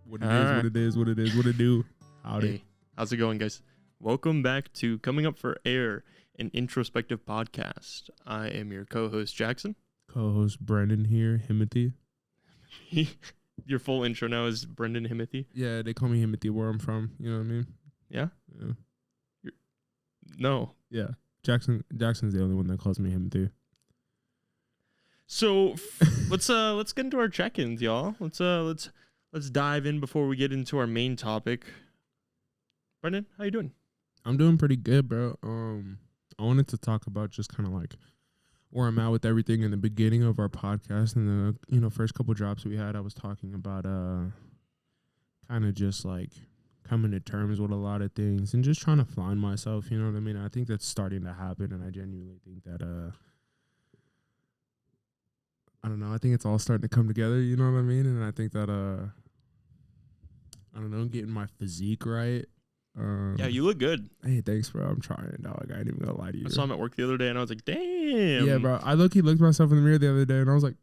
What it is, what it do. Howdy. Hey, how's it going, guys? Welcome back to Coming Up for Air, an introspective podcast. I am your co-host, Jaxon. Co-host Brendan here, Himothy. Your full intro now is Brendan Himothy? Yeah, they call me Himothy where I'm from. You know what I mean? Yeah? Yeah. No. Yeah. Jackson's the only one that calls me Himothy. So let's get into our check-ins, y'all. Let's dive in before we get into our main topic. Brendan, how you doing? I'm doing pretty good, bro. I wanted to talk about just kind of like where I'm at with everything in the beginning of our podcast and the first couple drops we had. I was talking about kind of just like coming to terms with a lot of things and just trying to find myself. You know what I mean? I think that's starting to happen, and I genuinely think that I don't know. I think it's all starting to come together. You know what I mean? And I think that I don't know, getting my physique right. Yeah, you look good. Hey, thanks, bro. I'm trying, dog. I ain't even gonna lie to you. I saw him at work the other day, and I was like, damn. Yeah, bro. I looked myself in the mirror the other day, and I was like,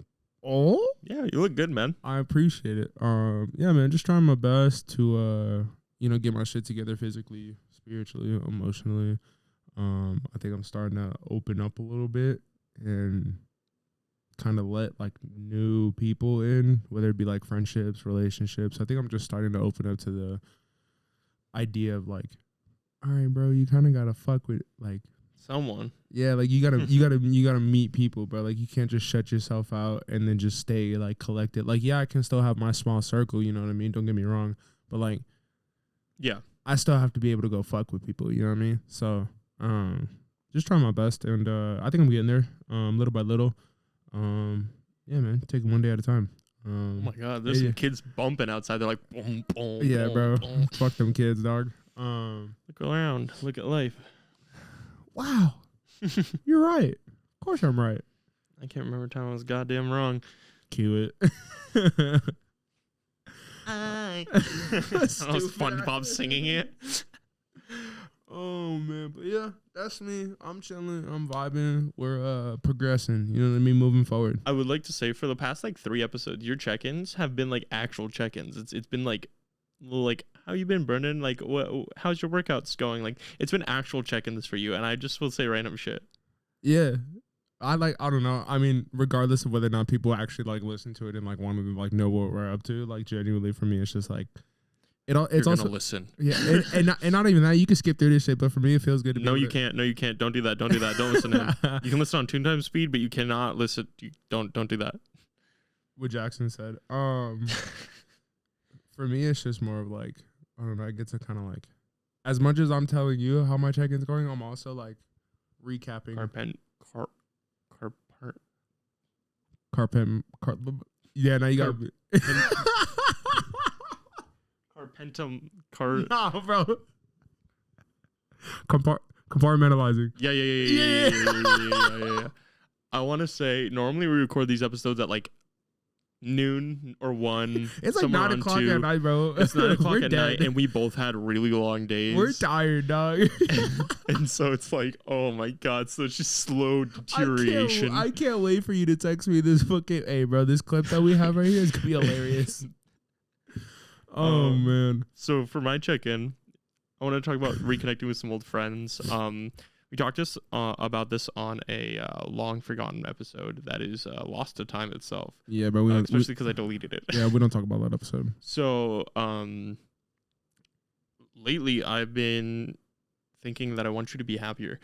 oh? Yeah, you look good, man. I appreciate it. Yeah, man. Just trying my best to, get my shit together physically, spiritually, emotionally. I think I'm starting to open up a little bit and kind of let like new people in, whether it be like friendships, relationships. I think I'm just starting to open up to the idea of like, all right, bro, you kind of gotta fuck with like someone. Yeah, like you gotta meet people, bro. Like you can't just shut yourself out and then just stay like collected. Like, yeah, I can still have my small circle, you know what I mean? Don't get me wrong, but like, yeah, I still have to be able to go fuck with people, you know what I mean? So, just trying my best, and I think I'm getting there, little by little. Yeah, man, take it one day at a time. Oh my God, there's some kids bumping outside. They're like, boom, boom. Yeah, boom, bro. boom. Fuck them kids, dog. Look around. Look at life. Wow. You're right. Of course I'm right. I can't remember a time I was goddamn wrong. Cue it. That was SpongeBob singing it. Oh, man. But yeah, that's me. I'm chilling. I'm vibing. We're progressing. You know what I mean? Moving forward. I would like to say for the past like 3 episodes, your check-ins have been like actual check-ins. It's been like how you been, Brendan? Like, how's your workouts going? Like, it's been actual check-ins for you, and I just will say random shit. Yeah. I don't know. I mean, regardless of whether or not people actually like listen to it and like want to like know what we're up to, like genuinely for me, it's just like it's also listen. Yeah, and not even that. You can skip through this shit, but for me, it feels good to be. No, you can't. No, you can't. Don't do that. Don't do that. Don't listen to him. You can listen on 2 times speed, but you cannot listen. Don't do that. What Jaxon said. For me, it's just more of like, I don't know. I get to kind of like, as much as I'm telling you how my check-in's going, I'm also like recapping. Yeah, now you got to No, bro. Compartmentalizing. Yeah. I want to say, normally we record these episodes at like noon or 1. It's like 9 o'clock at night, bro. It's 9 o'clock at night, and we both had really long days. We're tired, dog. And so it's like, oh my God, so it's just slow deterioration. I can't wait for you to text me this fucking, hey, bro, this clip that we have right here is going to be hilarious. Oh, man. So for my check-in, I want to talk about reconnecting with some old friends. We talked about this on a long forgotten episode that is lost to time itself. Yeah, but especially because I deleted it. Yeah, we don't talk about that episode. So lately I've been thinking that I want you to be happier.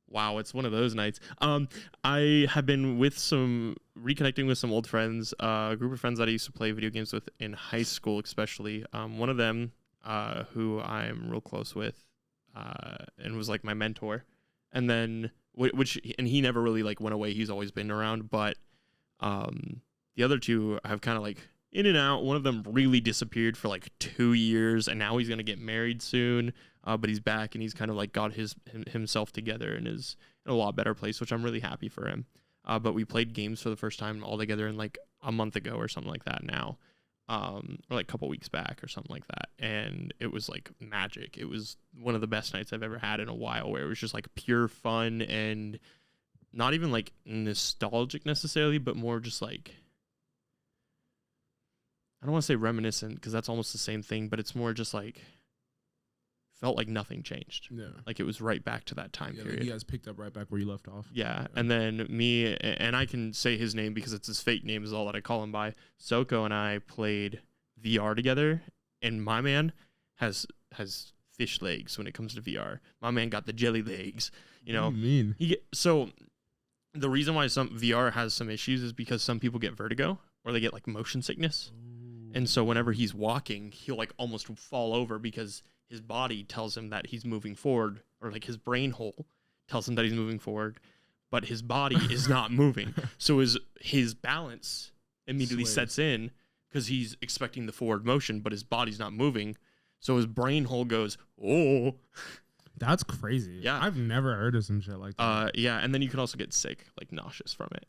Wow, it's one of those nights. I have been reconnecting with some old friends, a group of friends that I used to play video games with in high school, especially. One of them, who I'm real close with, and was like my mentor. And then, and he never really like went away. He's always been around. But the other 2 have kind of like in and out. One of them really disappeared for like 2 years, and now he's gonna get married soon. But he's back, and he's kind of like got himself together and is in a lot better place, which I'm really happy for him. But we played games for the first time all together in like a month ago or something like that now. Or like a couple weeks back or something like that. And it was like magic. It was one of the best nights I've ever had in a while, where it was just like pure fun and not even like nostalgic necessarily, but more just like I don't want to say reminiscent because that's almost the same thing, but it's more just like felt like nothing changed. Yeah. Like it was right back to that time period. Like you guys picked up right back where you left off. Yeah. And then me, and I can say his name because it's his fake name is all that I call him by. Soko and I played VR together, and my man has fish legs when it comes to VR. My man got the jelly legs. You know, What do you mean? So the reason why some VR has some issues is because some people get vertigo or they get like motion sickness. And so whenever he's walking, he'll like almost fall over because his body tells him that he's moving forward, or like his brain hole tells him that he's moving forward, but his body is not moving. So his balance immediately sets in because he's expecting the forward motion, but his body's not moving. So his brain hole goes, oh. That's crazy. Yeah. I've never heard of some shit like that. Yeah, and then you can also get sick, like nauseous from it.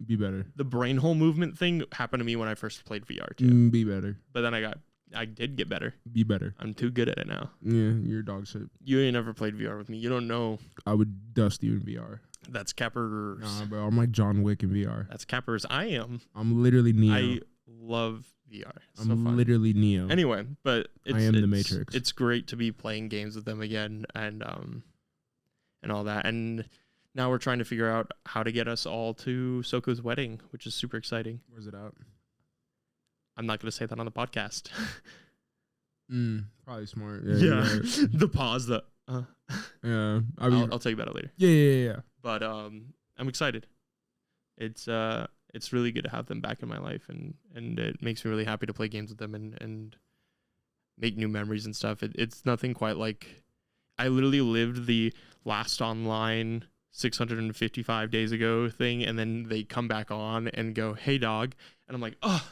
Be better. The brain hole movement thing happened to me when I first played VR too. Be better. But then I did get better. Be better. I'm too good at it now. Yeah, you're dog shit. You ain't never played VR with me. You don't know. I would dust you in VR. That's Cappers. Nah, bro. I'm like John Wick in VR. That's Cappers. I am. I'm literally Neo. I love VR. It's so I'm fun. literally Neo. Anyway, but I am the Matrix. It's great to be playing games with them again and all that. And now we're trying to figure out how to get us all to Soko's wedding, which is super exciting. Where's it at? I'm not going to say that on the podcast. Probably smart. Yeah. Right. The pause. Yeah. I mean, I'll tell you about it later. Yeah. But I'm excited. It's really good to have them back in my life, and it makes me really happy to play games with them and make new memories and stuff. It's nothing quite like I literally lived the last online 655 days ago thing, and then they come back on and go, "Hey dog," and I'm like, "Oh,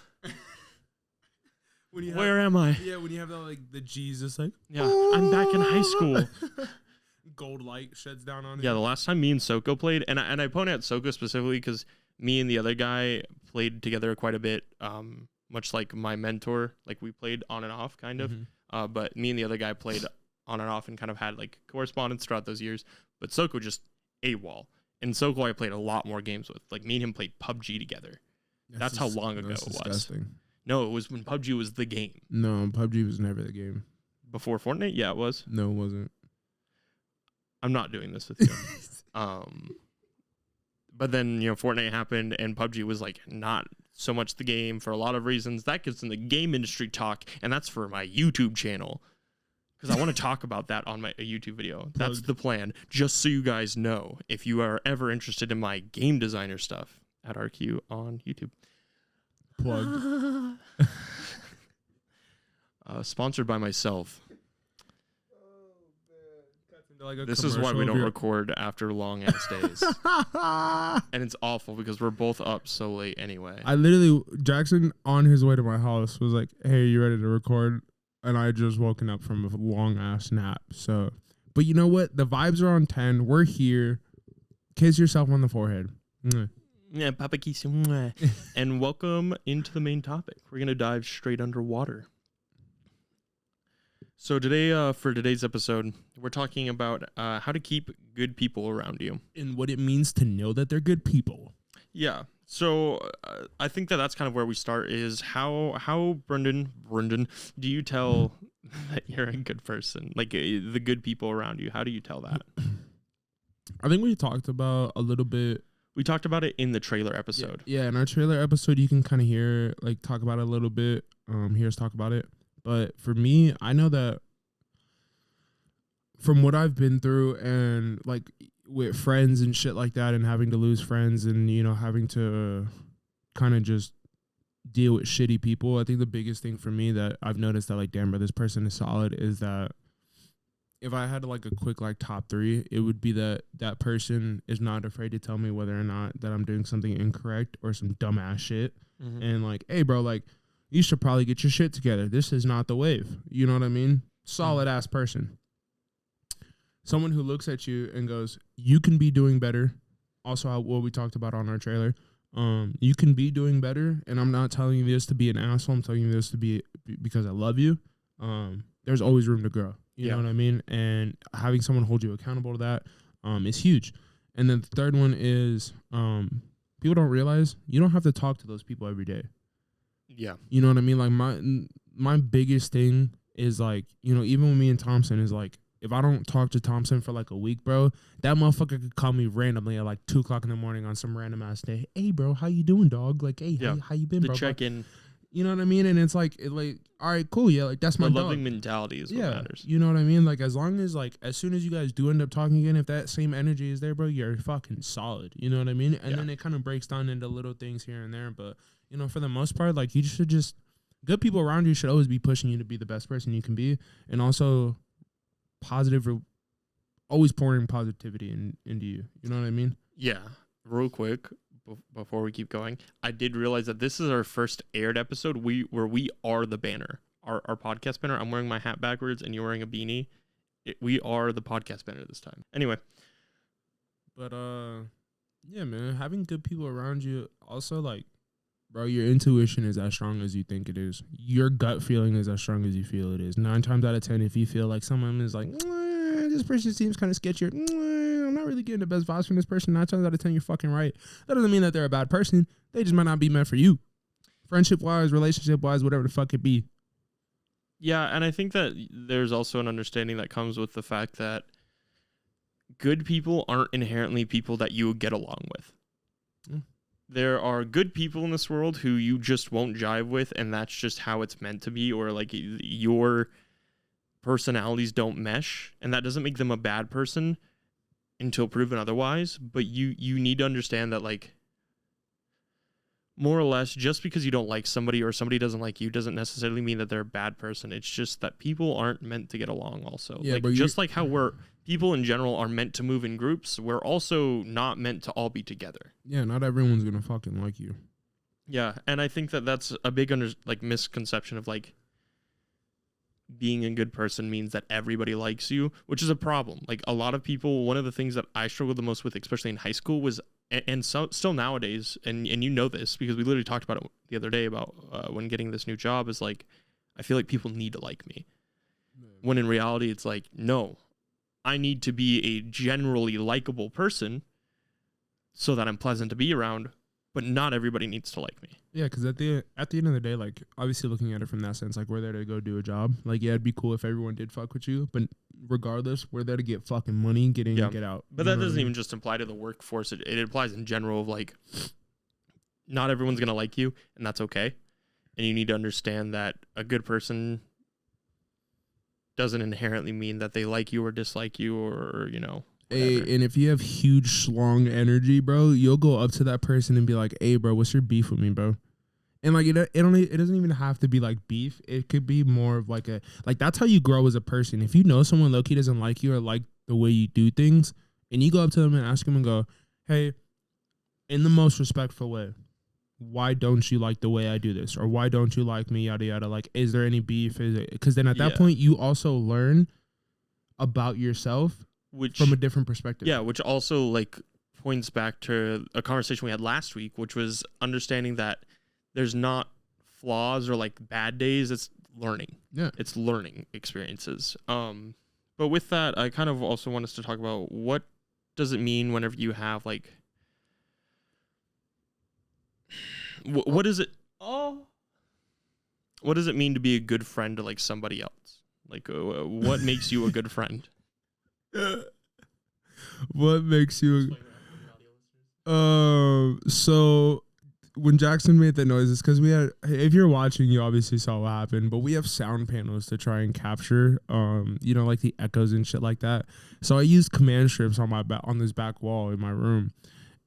where am I?" Yeah, when you have that like the Jesus like, yeah, I'm back in high school. Gold light sheds down on it. Yeah, the last time me and Soko played, and I point out Soko specifically because me and the other guy played together quite a bit, much like my mentor. Like we played on and off, kind of. But me and the other guy played on and off and kind of had like correspondence throughout those years. But Soko just AWOL. And Soko I played a lot more games with. Like me and him played PUBG together. That's how long ago it was. Disgusting. No, it was when PUBG was the game. No, PUBG was never the game. Before Fortnite? Yeah, it was. No, it wasn't. I'm not doing this with you. But then, Fortnite happened and PUBG was like not so much the game for a lot of reasons. That gets in the game industry talk, and that's for my YouTube channel. Because I want to talk about that on my YouTube video. That's the plan. Just so you guys know, if you are ever interested in my game designer stuff, at RQ on YouTube. Plug. Sponsored by myself. Like this is why we don't record after long ass days. And it's awful because we're both up so late anyway. Jaxon on his way to my house was like, "Hey, you ready to record?" And I just woken up from a long ass nap. So, but you know what? The vibes are on 10. We're here. Kiss yourself on the forehead. Yeah, Papa kiss. And welcome into the main topic. We're gonna dive straight underwater. So today, for today's episode, we're talking about how to keep good people around you. And what it means to know that they're good people. Yeah. So I think that's kind of where we start is how Brendan, do you tell that you're a good person? Like the good people around you, how do you tell that? I think we talked about a little bit. We talked about it in the trailer episode. Yeah, in our trailer episode, you can kind of hear, talk about it a little bit. Hear us talk about it. But for me, I know that from what I've been through and with friends and shit like that and having to lose friends and, having to kind of just deal with shitty people, I think the biggest thing for me that I've noticed that damn, bro, this person is solid is that if I had a quick top 3, it would be that person is not afraid to tell me whether or not that I'm doing something incorrect or some dumbass shit. Mm-hmm. And hey, bro, you should probably get your shit together. This is not the wave. You know what I mean? Solid ass person. Someone who looks at you and goes, you can be doing better. Also, what we talked about on our trailer. You can be doing better. And I'm not telling you this to be an asshole. I'm telling you this to be because I love you. There's always room to grow. You know what I mean? And having someone hold you accountable to that is huge. And then the third one is people don't realize you don't have to talk to those people every day. Yeah. You know what I mean? Like my biggest thing is like, you know, even with me and Thompson is like, if I don't talk to Thompson for like a week, bro, that motherfucker could call me randomly at like 2:00 in the morning on some random ass day. Hey, bro, how you doing, dog? Like, hey, how you been, The bro? check in. You know what I mean? And it's like, all right, cool, yeah, like that's my The dog. loving mentality is what matters. You know what I mean? Like, as long as like, as soon as you guys do end up talking again, if that same energy is there, bro, you're fucking solid. You know what I mean? And then it kind of breaks down into little things here and there. But you know, for the most part, like you should just good people around you should always be pushing you to be the best person you can be, and also positive, always pouring positivity into you. You know what I mean? Yeah. Real quick, before we keep going, I did realize that this is our first aired episode where we are the banner, our podcast banner. I'm wearing my hat backwards and you're wearing a beanie. We are the podcast banner this time. Anyway. But yeah, man, having good people around you also, like, bro, your intuition is as strong as you think it is. Your gut feeling is as strong as you feel it is. 9 times out of 10, if you feel like someone is like, this person seems kind of sketchy, I'm not really getting the best vibes from this person, 9 times out of 10, you're fucking right. That doesn't mean that they're a bad person. They just might not be meant for you. Friendship-wise, relationship-wise, whatever the fuck it be. Yeah, and I think that there's also an understanding that comes with the fact that good people aren't inherently people that you would get along with. There are good people in this world who you just won't jive with, and that's just how it's meant to be, or like your personalities don't mesh, and that doesn't make them a bad person until proven otherwise. But you need to understand that, like, more or less, just because you don't like somebody or somebody doesn't like you doesn't necessarily mean that they're a bad person. It's just that people aren't meant to get along also. Yeah, like, just like how people in general are meant to move in groups, we're also not meant to all be together. Yeah, not everyone's gonna fucking like you. Yeah, and I think that that's a big misconception of, like, being a good person means that everybody likes you, which is a problem. Like, a lot of people, one of the things that I struggled the most with, especially in high school, was, and so still nowadays, and you know this because we literally talked about it the other day about when getting this new job, is like, I feel like people need to like me. When in reality, it's like, no, I need to be a generally likable person so that I'm pleasant to be around, but not everybody needs to like me. Yeah, because at the end of the day, like, obviously looking at it from that sense, like, we're there to go do a job. Like, yeah, it'd be cool if everyone did fuck with you, but regardless, we're there to get fucking money, get in, and get out. But that doesn't even just apply to the workforce. It applies in general of, like, not everyone's going to like you, and that's okay. And you need to understand that a good person doesn't inherently mean that they like you or dislike you or, you know. Hey, and if you have huge schlong energy, bro, you'll go up to that person and be like, hey, bro, what's your beef with me, bro? And like, it doesn't even have to be like beef. It could be more of like that's how you grow as a person. If you know someone low-key doesn't like you or like the way you do things, and you go up to them and ask them and go, hey, in the most respectful way, why don't you like the way I do this? Or why don't you like me, yada, yada? Like, is there any beef? Because then at that point, you also learn about yourself from a different perspective. Yeah, which also, like, points back to a conversation we had last week, which was understanding that there's not flaws or, like, bad days. It's learning. Yeah. It's learning experiences. But with that, I kind of also want us to talk about what does it mean whenever you have, like, what is it? What does it mean to be a good friend to, like, somebody else? Like, what makes you a good friend? What makes you so when Jaxon made the noises, because we had, if you're watching, you obviously saw what happened, but we have sound panels to try and capture you know, like the echoes and shit like that. So I used command strips on this back wall in my room,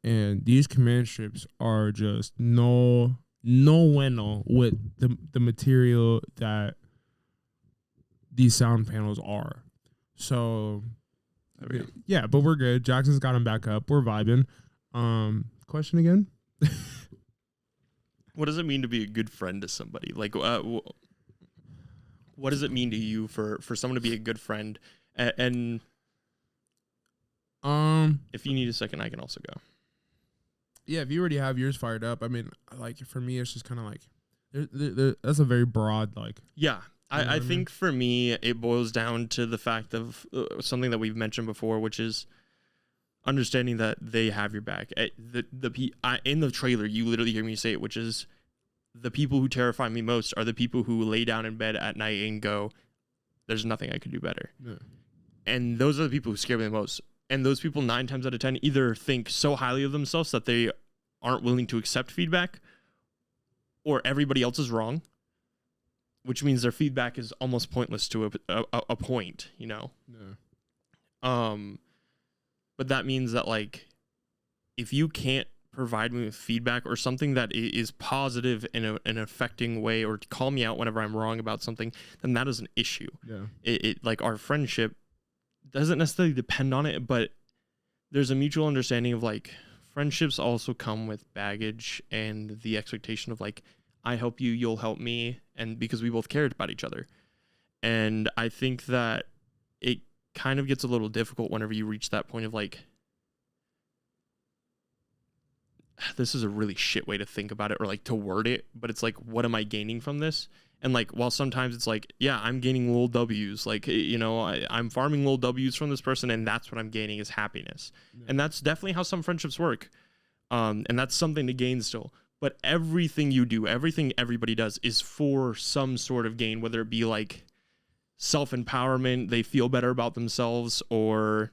and these command strips are just no bueno with the material that these sound panels are. So yeah, but we're good. Jackson's got him back up. We're vibing. Question again? What does it mean to be a good friend to somebody? Like, what does it mean to you for someone to be a good friend? And if you need a second, I can also go. Yeah, if you already have yours fired up, I mean, like, for me, it's just kind of like, that's a very broad, like. Yeah. I think for me, it boils down to the fact of something that we've mentioned before, which is understanding that they have your back. In the trailer, you literally hear me say it, which is the people who terrify me most are the people who lay down in bed at night and go, there's nothing I could do better. Yeah. And those are the people who scare me the most. And those people 9 times out of 10 either think so highly of themselves that they aren't willing to accept feedback, or everybody else is wrong, which means their feedback is almost pointless to a point, you know? Yeah. But that means that, like, if you can't provide me with feedback or something that is positive in an affecting way, or call me out whenever I'm wrong about something, then that is an issue. Yeah. It like, our friendship doesn't necessarily depend on it, but there's a mutual understanding of, like, friendships also come with baggage and the expectation of, like, I help you, you'll help me, and because we both cared about each other. And I think that it kind of gets a little difficult whenever you reach that point of, like, this is a really shit way to think about it, or, like, to word it, but it's like, what am I gaining from this? And, like, while sometimes it's like, yeah, I'm gaining little W's, like, you know, I'm farming little W's from this person, and that's what I'm gaining is happiness. Yeah. And that's definitely how some friendships work. And that's something to gain still. But everything you do, everything everybody does is for some sort of gain, whether it be, like, self-empowerment, they feel better about themselves, or,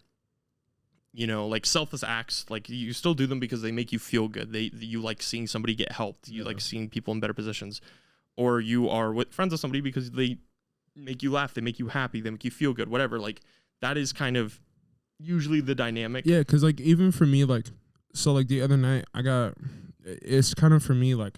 you know, like, selfless acts, like, you still do them because they make you feel good. You like seeing somebody get helped. You like seeing people in better positions. Or you are with friends with somebody because they make you laugh, they make you happy, they make you feel good, whatever. Like, that is kind of usually the dynamic. Yeah, because, like, even for me, like, so, like, the other night, it's kind of, for me, like,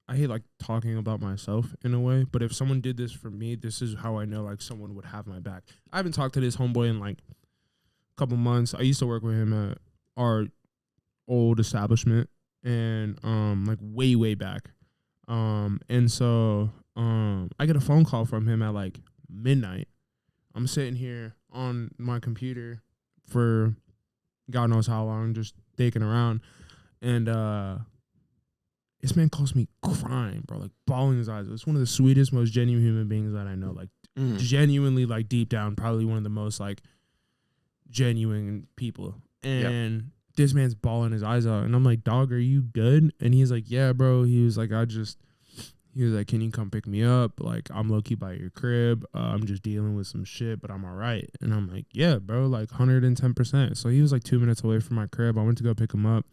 I hate, like, talking about myself in a way, but if someone did this for me, this is how I know, like, someone would have my back. I haven't talked to this homeboy in, like, a couple months. I used to work with him at our old establishment, and, like, way back. And so, I get a phone call from him at, like, midnight. I'm sitting here on my computer for God knows how long, just digging around. And, this man calls me crying, bro, like, bawling his eyes. It's one of the sweetest, most genuine human beings that I know. Like, genuinely, like, deep down, probably one of the most, like, genuine people. And this man's bawling his eyes out, and I'm like, dog, are you good? And he's like, yeah, bro. He was like, he was like, can you come pick me up? Like, I'm low-key by your crib. I'm just dealing with some shit, but I'm all right. And I'm like, yeah, bro, like, 110%. So he was like 2 minutes away from my crib. I went to go pick him up.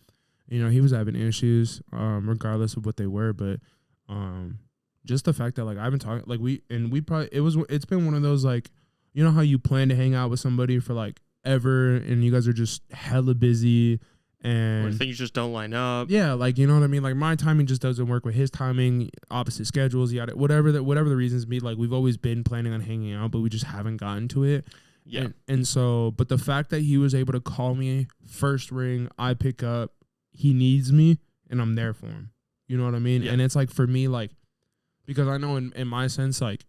You know, he was having issues, regardless of what they were. But just the fact that, like, I've been talking, like, it's been one of those, like, you know how you plan to hang out with somebody for, like, ever, and you guys are just hella busy, and or things just don't line up. Yeah, like, you know what I mean? Like, my timing just doesn't work with his timing, opposite schedules, yada, whatever the reasons be. Like, we've always been planning on hanging out, but we just haven't gotten to it. Yeah. And so, but the fact that he was able to call me, first ring, I pick up, he needs me, and I'm there for him. You know what I mean? Yeah. And it's like, for me, like, because I know in my sense, like,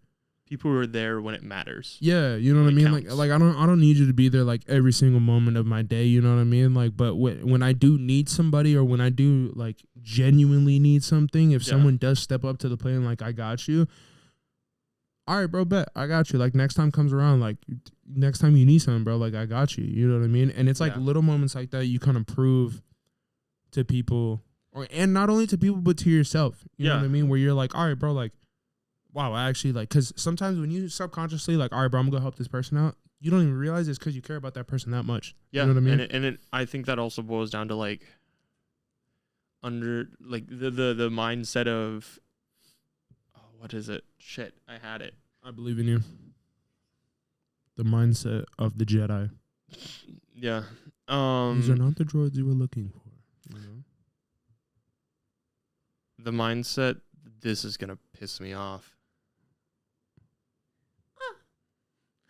people who are there when it matters. Yeah, you know what I mean? Counts. Like I don't need you to be there, like, every single moment of my day, you know what I mean? Like, but when I do need somebody, or when I do, like, genuinely need something, if someone does step up to the plate and, like, I got you, all right, bro, bet, I got you. Like, next time comes around, like, next time you need something, bro, like, I got you. You know what I mean? And it's like little moments like that you kind of prove to people, and not only to people, but to yourself. You know what I mean? Where you're like, all right, bro, like, wow, I actually, like, because sometimes when you subconsciously, like, all right, bro, I'm going to help this person out, you don't even realize it's because you care about that person that much. Yeah. You know what I mean? And I think that also boils down to, like, the mindset of, what is it? Shit, I had it. I believe in you. The mindset of the Jedi. Yeah. These are not the droids you were looking for. You know? The mindset, this is going to piss me off.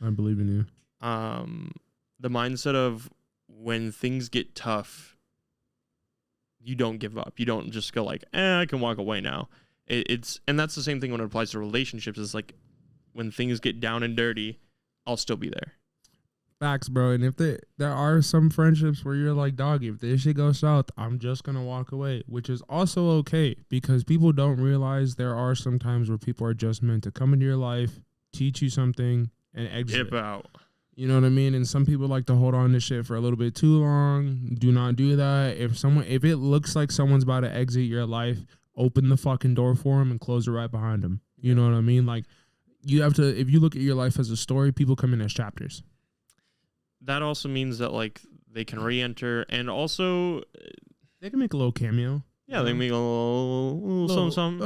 I believe in you. The mindset of, when things get tough, you don't give up. You don't just go like, I can walk away now. And that's the same thing when it applies to relationships. It's like, when things get down and dirty, I'll still be there. Facts, bro. And if there are some friendships where you're like, dog, if this shit goes south, I'm just going to walk away, which is also okay, because people don't realize there are some times where people are just meant to come into your life, teach you something, and exit. Dip out. You know what I mean? And some people like to hold on to shit for a little bit too long. Do not do that. If it looks like someone's about to exit your life, open the fucking door for them and close it right behind them. You know what I mean? Like, you have to, if you look at your life as a story, people come in as chapters. That also means that, like, they can re-enter, and also they can make a little cameo. Yeah, they make a little something.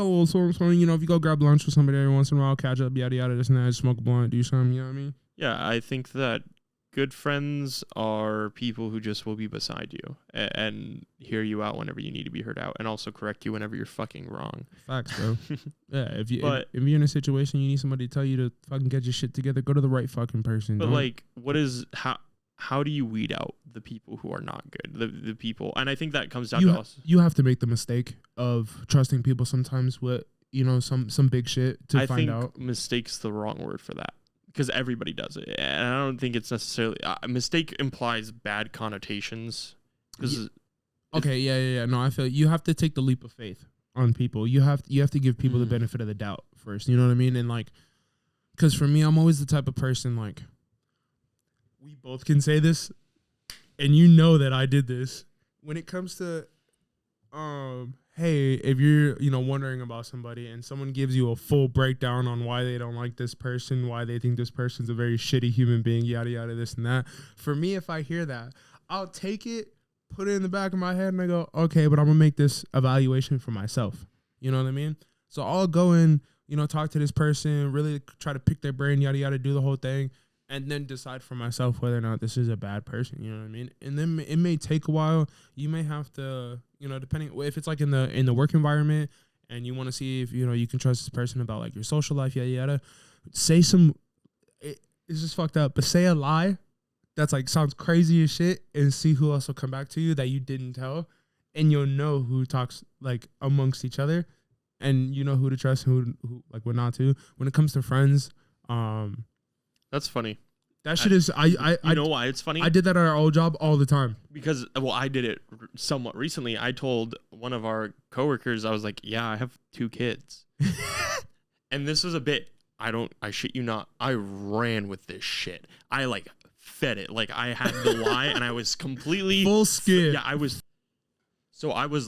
You know, if you go grab lunch with somebody every once in a while, catch up, yada yada, this and that, smoke a blunt, do something. You know what I mean? Yeah, I think that good friends are people who just will be beside you and hear you out whenever you need to be heard out, and also correct you whenever you're fucking wrong. Facts, bro. Yeah, if you're in a situation you need somebody to tell you to fucking get your shit together, go to the right fucking person. But like, how do you weed out the people who are not good? The people, and I think that comes down to us. You have to make the mistake of trusting people sometimes with, you know, some big shit to find out. Mistake's the wrong word for that, because everybody does it, and I don't think it's necessarily mistake implies bad connotations. No, I feel you have to take the leap of faith on people. You have to give people the benefit of the doubt first. You know what I mean? And like, because for me, I'm always the type of person, like, we both can say this, and you know that I did this. When it comes to, hey, if you're, you know, wondering about somebody and someone gives you a full breakdown on why they don't like this person, why they think this person's a very shitty human being, yada, yada, this and that. For me, if I hear that, I'll take it, put it in the back of my head, and I go, okay, but I'm going to make this evaluation for myself. You know what I mean? So I'll go and, you know, talk to this person, really try to pick their brain, yada, yada, do the whole thing, and then decide for myself whether or not this is a bad person. You know what I mean? And then it may take a while. You may have to, you know, depending if it's like in the work environment and you want to see if, you know, you can trust this person about like your social life, yada, yada, say it's just fucked up, but say a lie that's like sounds crazy as shit and see who else will come back to you that you didn't tell. And you'll know who talks like amongst each other, and you know who to trust and who like what not to. When it comes to friends, that's funny. That shit is I know why it's funny? I did that at our old job all the time. Because I did it somewhat recently. I told one of our coworkers, I was like, yeah, I have 2 kids. And this was a bit, I shit you not, I ran with this shit. I like fed it. Like, I had the lie and I was completely full skid. Yeah, I was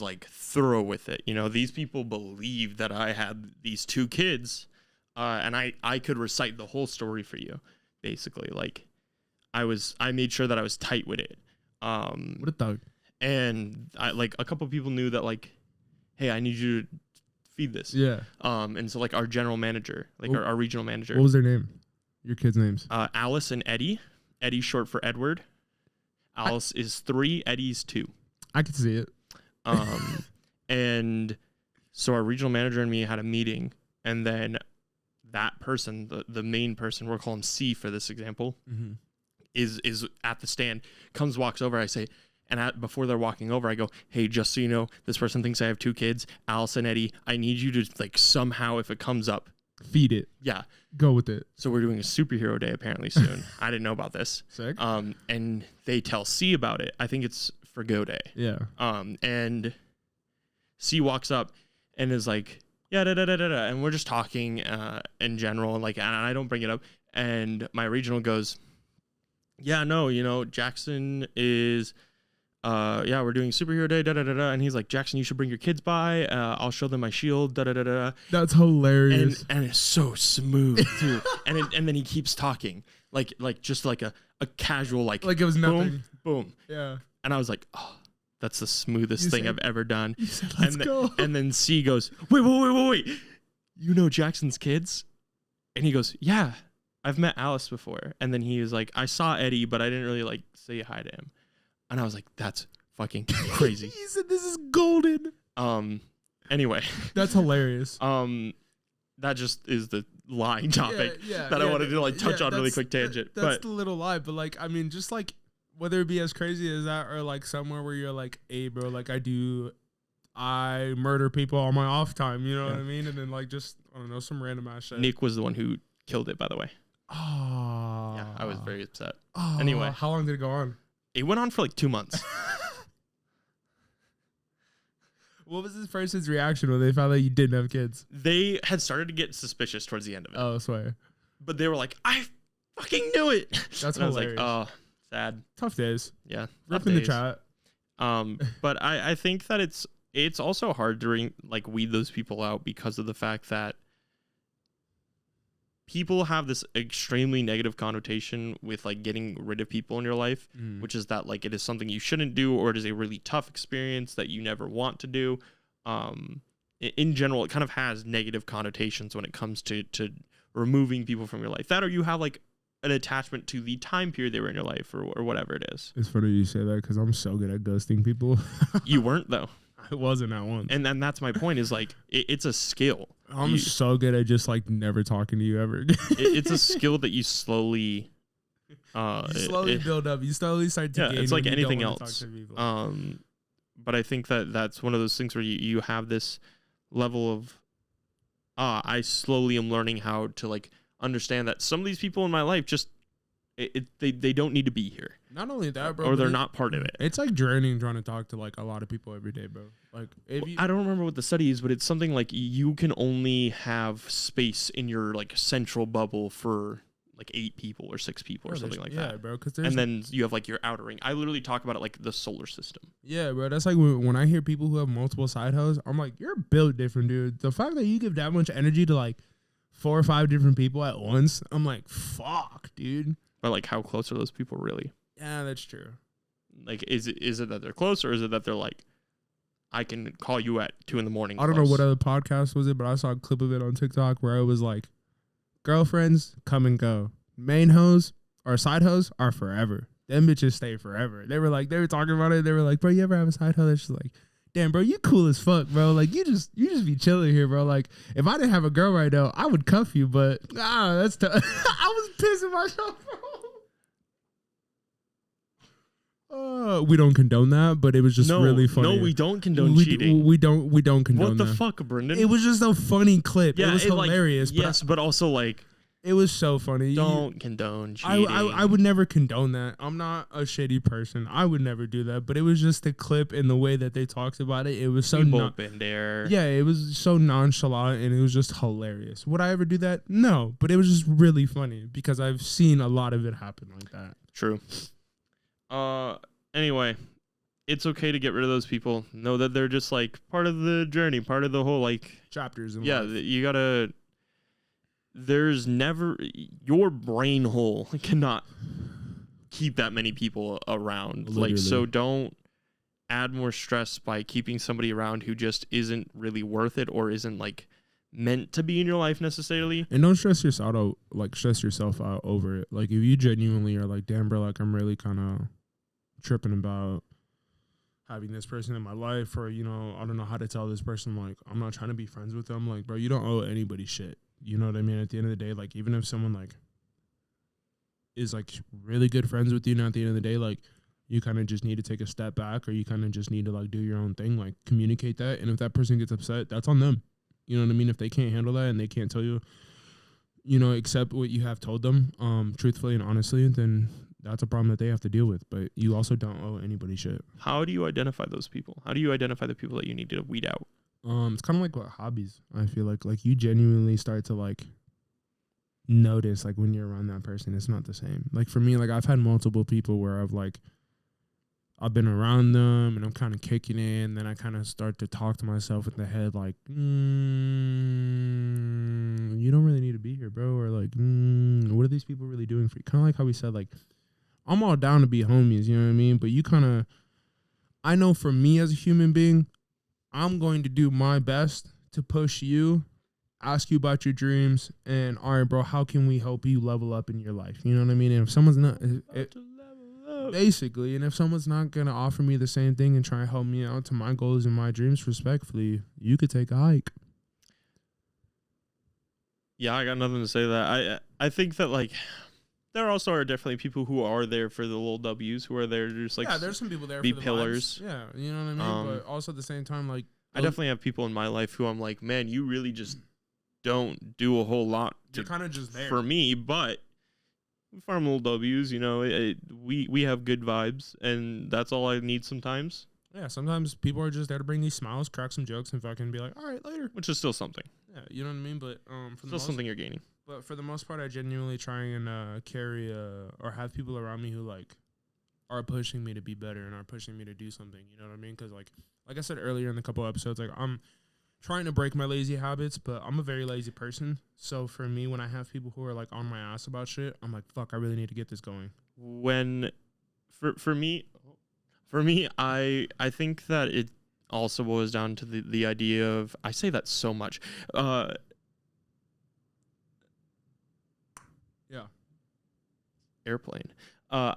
like thorough with it. You know, these people believed that I had these 2 kids. And I could recite the whole story for you, basically. Like, I made sure that I was tight with it. What a thug. And like a couple people knew that, like, hey, I need you to feed this. Yeah. And so like our general manager, like our regional manager. What was their name? Your kids' names? Alice and Eddie. Eddie's short for Edward. Alice is 3. Eddie's 2. I could see it. And so our regional manager and me had a meeting, and then that person, the main person, we'll call him C for this example, is at the stand, walks over. I say, and before they're walking over, I go, hey, just so you know, this person thinks I have 2 kids, Alice and Eddie. I need you to, like, somehow, if it comes up, feed it. Yeah. Go with it. So we're doing a superhero day apparently soon. I didn't know about this. Sick. And they tell C about it. I think it's for Go Day. Yeah. And C walks up and is like, yeah, and we're just talking in general, and like, and I don't bring it up, and my regional goes, yeah, no, you know, Jaxon is, yeah, we're doing superhero day, and he's like, Jaxon, you should bring your kids by, I'll show them my shield, That's hilarious. And it's so smooth too, and then he keeps talking, like just like a casual, like it was nothing. Boom. Yeah. And I was like, oh, that's the smoothest thing I've ever done. You said, let's go. And then C goes, wait. You know Jackson's kids? And he goes, yeah, I've met Alice before. And then he was like, I saw Eddie, but I didn't really like say hi to him. And I was like, that's fucking crazy. He said, this is golden. Anyway. That's hilarious. That just is the lying topic that I wanted to like touch on really quick tangent. That's the little lie. But like, I mean, just like, whether it be as crazy as that or like somewhere where you're like, hey, bro, like I murder people on my off time, you know what I mean? And then like just, I don't know, some random ass shit. Nick was the one who killed it, by the way. Oh. Yeah, I was very upset. Oh, anyway. How long did it go on? It went on for like 2 months. What was this person's reaction when they found out you didn't have kids? They had started to get suspicious towards the end of it. Oh, I swear. But they were like, I fucking knew it. That's hilarious. I was like, oh. Sad. Tough days. Yeah. Rip in the chat. But I think that it's it's also hard to like weed those people out because of the fact that people have this extremely negative connotation with like getting rid of people in your life, which is that like it is something you shouldn't do, or it is a really tough experience that you never want to do. In general, it kind of has negative connotations when it comes to removing people from your life. That, or you have like an attachment to the time period they were in your life, or whatever it is. It's funny you say that because I'm so good at ghosting people. You weren't though. I wasn't at once. And then that's my point, is like it's a skill. I'm so good at just like never talking to you ever again. It's a skill that you slowly build up. You slowly start to gain. It's like anything else. But I think that's one of those things where you have this level of I slowly am learning how to like understand that some of these people in my life just they don't need to be here. Not only that, bro, or they're not part of it. It's like draining trying to talk to like a lot of people every day, bro. Like if you, I don't remember what the study is, but it's something like you can only have space in your like central bubble for like 8 people or 6 people or something like that. Yeah, bro. And then you have like your outer ring. I literally talk about it like the solar system. Yeah, bro. That's like when I hear people who have multiple side hoes, I'm like, you're built different, dude. The fact that you give that much energy to like 4 or 5 different people at once, I'm like, fuck, dude. But like, how close are those people really? Yeah, that's true. Like, is it that they're close, or is it that they're like, I can call you at 2 a.m. I don't know what other podcast was it, but I saw a clip of it on TikTok where it was like, girlfriends come and go. Main hoes or side hoes are forever. Them bitches stay forever. They were talking about it. They were like, bro, you ever have a side hoe that's just like, damn, bro, you cool as fuck, bro. Like, you just be chilling here, bro. Like, if I didn't have a girl right now, I would cuff you, but that's tough. I was pissing myself, bro. We don't condone that, but it was just really funny. No, we don't condone cheating. We don't condone what the that. Fuck, Brendan? It was just a funny clip. Yeah, it was hilarious. Like, yes, but also like, it was so funny. Don't condone cheating. I would never condone that. I'm not a shitty person. I would never do that. But it was just the clip and the way that they talked about it. It was so been there. Yeah, it was so nonchalant and it was just hilarious. Would I ever do that? No, but it was just really funny because I've seen a lot of it happen like that. True. Anyway, it's okay to get rid of those people. Know that they're just like part of the journey, part of the whole like chapters in life. You gotta. There's never, your brain hole cannot keep that many people around. Literally. Like, so don't add more stress by keeping somebody around who just isn't really worth it or isn't like meant to be in your life necessarily. And don't stress yourself out over it. Like, if you genuinely are like, damn, bro, like I'm really kind of tripping about having this person in my life, or, you know, I don't know how to tell this person, like, I'm not trying to be friends with them. Like, bro, you don't owe anybody shit. You know what I mean? At the end of the day, like, even if someone like is like really good friends with you, now at the end of the day, like, you kind of just need to take a step back, or you kind of just need to like do your own thing, like communicate that. And if that person gets upset, that's on them. You know what I mean? If they can't handle that and they can't tell you, you know, accept what you have told them, truthfully and honestly, then that's a problem that they have to deal with. But you also don't owe anybody shit. How do you identify those people? How do you identify the people that you need to weed out? It's kind of like what hobbies. I feel like you genuinely start to like notice like when you're around that person, it's not the same. Like for me, like I've had multiple people where I've been around them and I'm kind of kicking it, and then I kind of start to talk to myself in the head like, you don't really need to be here, bro. Or like, what are these people really doing for you? Kind of like how we said, like, I'm all down to be homies, you know what I mean? But you kind of, I know for me as a human being, I'm going to do my best to push you, ask you about your dreams, and all right, bro, how can we help you level up in your life? You know what I mean? And if someone's not, basically, and if someone's not going to offer me the same thing and try and help me out to my goals and my dreams respectfully, you could take a hike. Yeah, I got nothing to say to that. I think that, like, there also are definitely people who are there for the little W's, who are there to just, like, yeah, there's some people there be for the pillars. Vibes. Yeah, you know what I mean? But also at the same time, like, I definitely have people in my life who I'm like, man, you really just don't do a whole lot. You're kind of just there. For me, but we farm little W's, you know, we have good vibes, and that's all I need sometimes. Yeah, sometimes people are just there to bring these smiles, crack some jokes, and fucking be like, all right, later. Which is still something. Yeah, you know what I mean? But still something you're gaining. But for the most part, I genuinely try and carry or have people around me who like are pushing me to be better and are pushing me to do something. You know what I mean? Because like I said earlier in the couple episodes, like I'm trying to break my lazy habits, but I'm a very lazy person. So for me, when I have people who are like on my ass about shit, I'm like, fuck, I really need to get this going. For me, I think that it also boils down to the idea of, I say that so much. Yeah. Airplane. I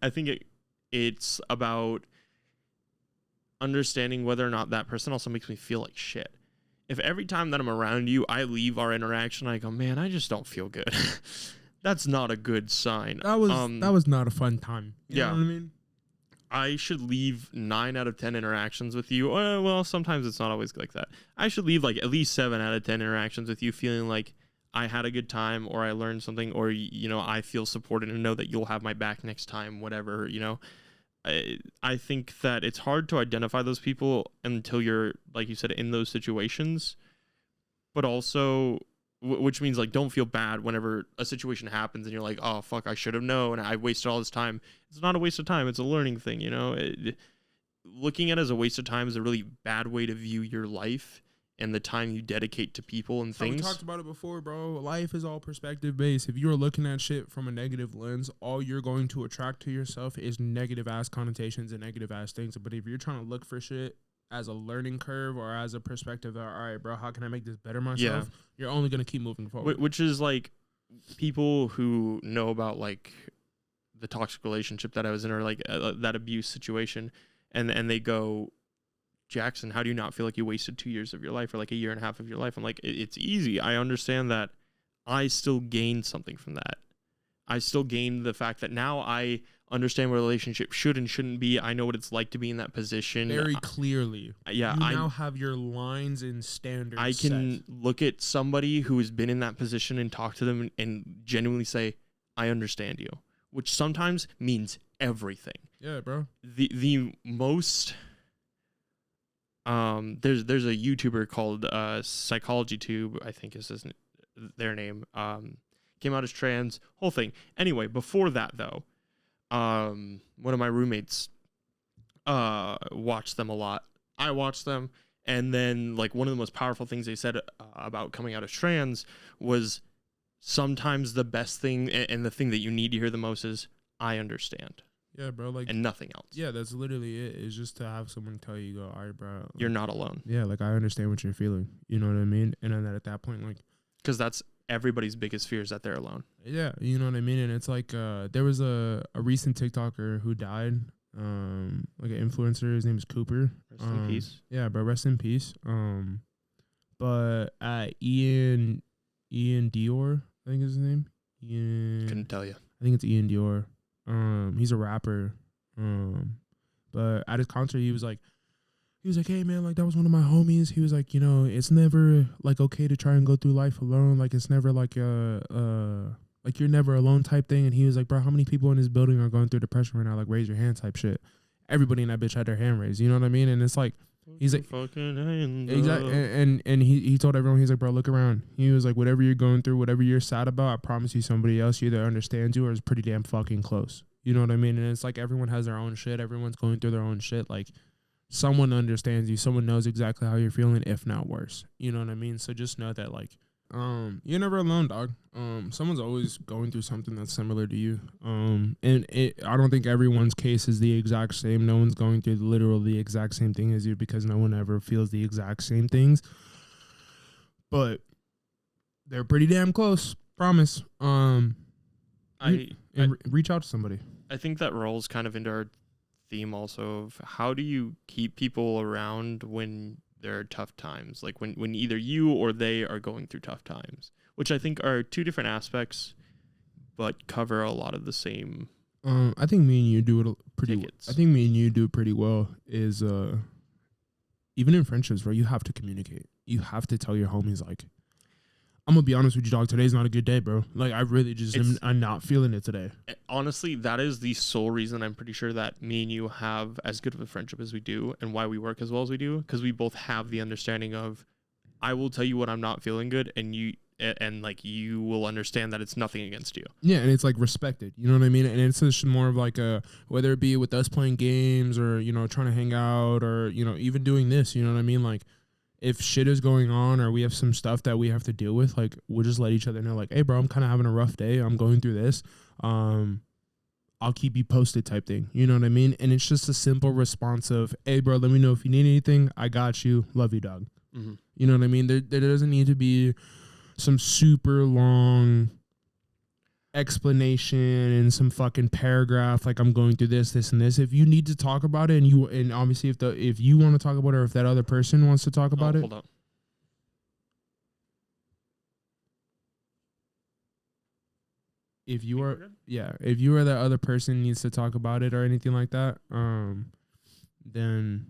think it's about understanding whether or not that person also makes me feel like shit. If every time that I'm around you, I leave our interaction, I go, man, I just don't feel good. That's not a good sign. That was not a fun time. You know what I mean? I should leave 9 out of 10 interactions with you. Well, sometimes it's not always like that. I should leave like at least 7 out of 10 interactions with you feeling like I had a good time, or I learned something, or, you know, I feel supported and know that you'll have my back next time, whatever, you know. I think that it's hard to identify those people until you're, like you said, in those situations, but also, which means like don't feel bad whenever a situation happens and you're like, oh fuck, I should have known, I wasted all this time. It's not a waste of time, it's a learning thing, you know. Looking at it as a waste of time is a really bad way to view your life and the time you dedicate to people and things. We talked about it before, bro. Life is all perspective based. If you're looking at shit from a negative lens, all you're going to attract to yourself is negative ass connotations and negative ass things. But if you're trying to look for shit as a learning curve or as a perspective that, all right, bro, how can I make this better myself? Yeah. You're only going to keep moving forward. Which is like people who know about like the toxic relationship that I was in, or like that abuse situation, and they go, Jaxon, how do you not feel like you wasted 2 years of your life or like a year and a half of your life? I'm like, it's easy. I understand that I still gained something from that. I still gained the fact that now I understand what a relationship should and shouldn't be. I know what it's like to be in that position. Very clearly. Yeah. You now have your lines and standards I can look at somebody who has been in that position and talk to them and genuinely say, I understand you, which sometimes means everything. Yeah, bro. The most... there's a YouTuber called Psychologytube, I think is their name. Came out as trans, whole thing. Anyway, before that though, one of my roommates watched them a lot. I watched them, and then like one of the most powerful things they said about coming out as trans was sometimes the best thing and the thing that you need to hear the most is I understand. Yeah, bro. Like, and nothing else. Yeah, that's literally it. It's just to have someone tell you, go, all right, bro. Like, you're not alone. Yeah, like, I understand what you're feeling. You know what I mean? And then at that point, like... Because that's everybody's biggest fear, is that they're alone. Yeah, you know what I mean? And it's like, there was a recent TikToker who died, like an influencer. His name is Cooper. Rest in peace. Yeah, bro, rest in peace. But Ian Dior, I think is his name. Couldn't tell you. I think it's Ian Dior. He's a rapper. But at his concert, he was like, hey man, like that was one of my homies. He was like, you know, it's never like okay to try and go through life alone. Like it's never like like you're never alone type thing. And he was like, bro, how many people in this building are going through depression right now? Like raise your hand type shit. Everybody in that bitch had their hand raised. You know what I mean? And it's like, he's like, exactly. And he told everyone, he's like, bro, look around. He was like, whatever you're going through, whatever you're sad about, I promise you somebody else either understands you or is pretty damn fucking close. You know what I mean? And it's like everyone has their own shit. Everyone's going through their own shit. Like someone understands you. Someone knows exactly how you're feeling, if not worse. You know what I mean? So just know that like, you're never alone, dog. Someone's always going through something that's similar to you. And I don't think everyone's case is the exact same. No one's going through the exact same thing as you because no one ever feels the exact same things. But they're pretty damn close. Promise. Reach out to somebody. I think that rolls kind of into our theme also of how do you keep people around when there are tough times, like when either you or they are going through tough times, which I think are two different aspects, but cover a lot of the same. I think me and you do it pretty. I think me and you do pretty well. Is even in friendships, bro, you have to communicate. You have to tell your homies like, I'm gonna be honest with you, dog. Today's not a good day, bro. Like, I really just I'm not feeling it today. Honestly, that is the sole reason I'm pretty sure that me and you have as good of a friendship as we do, and why we work as well as we do, because we both have the understanding of, I will tell you when I'm not feeling good, and and like you will understand that it's nothing against you. Yeah, and it's like respected. You know what I mean? And it's just more of like a, whether it be with us playing games or, you know, trying to hang out or, you know, even doing this, you know what I mean? Like if shit is going on or we have some stuff that we have to deal with, like we'll just let each other know, like, hey bro, I'm kind of having a rough day. I'm going through this. I'll keep you posted type thing. You know what I mean? And it's just a simple response of, hey bro, let me know if you need anything. I got you. Love you, dog. Mm-hmm. You know what I mean? There doesn't need to be some super long explanation and some fucking paragraph like I'm going through this, and this. If you need to talk about it, and obviously if you want to talk about it, or if that other person wants to talk about it. Hold on. If you are that other person needs to talk about it or anything like that, then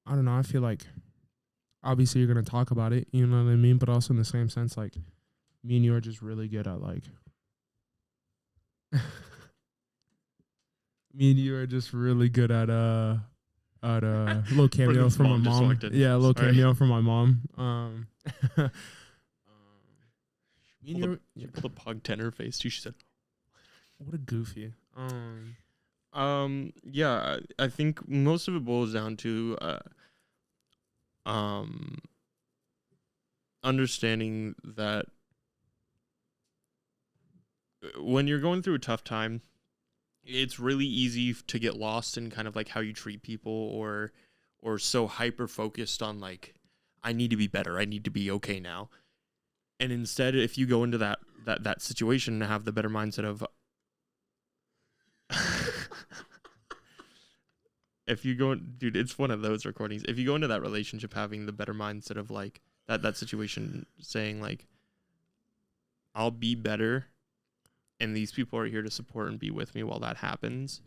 I don't know. I feel like obviously you're gonna talk about it, you know what I mean? But also in the same sense, like me and you are just really good at like me and you are just really good at little cameo from my mom. Deflected. Yeah, a little cameo from my mom. She pulled a pug tenor face too. She said, "What a goofy." Yeah, I think most of it boils down to understanding that when you're going through a tough time, it's really easy to get lost in kind of like how you treat people, or so hyper focused on like, I need to be better, I need to be okay now. And instead, if you go into that situation and have the better mindset of if you go, dude, it's one of those recordings. If you go into that relationship having the better mindset of like that situation, saying like, I'll be better and these people are here to support and be with me while that happens,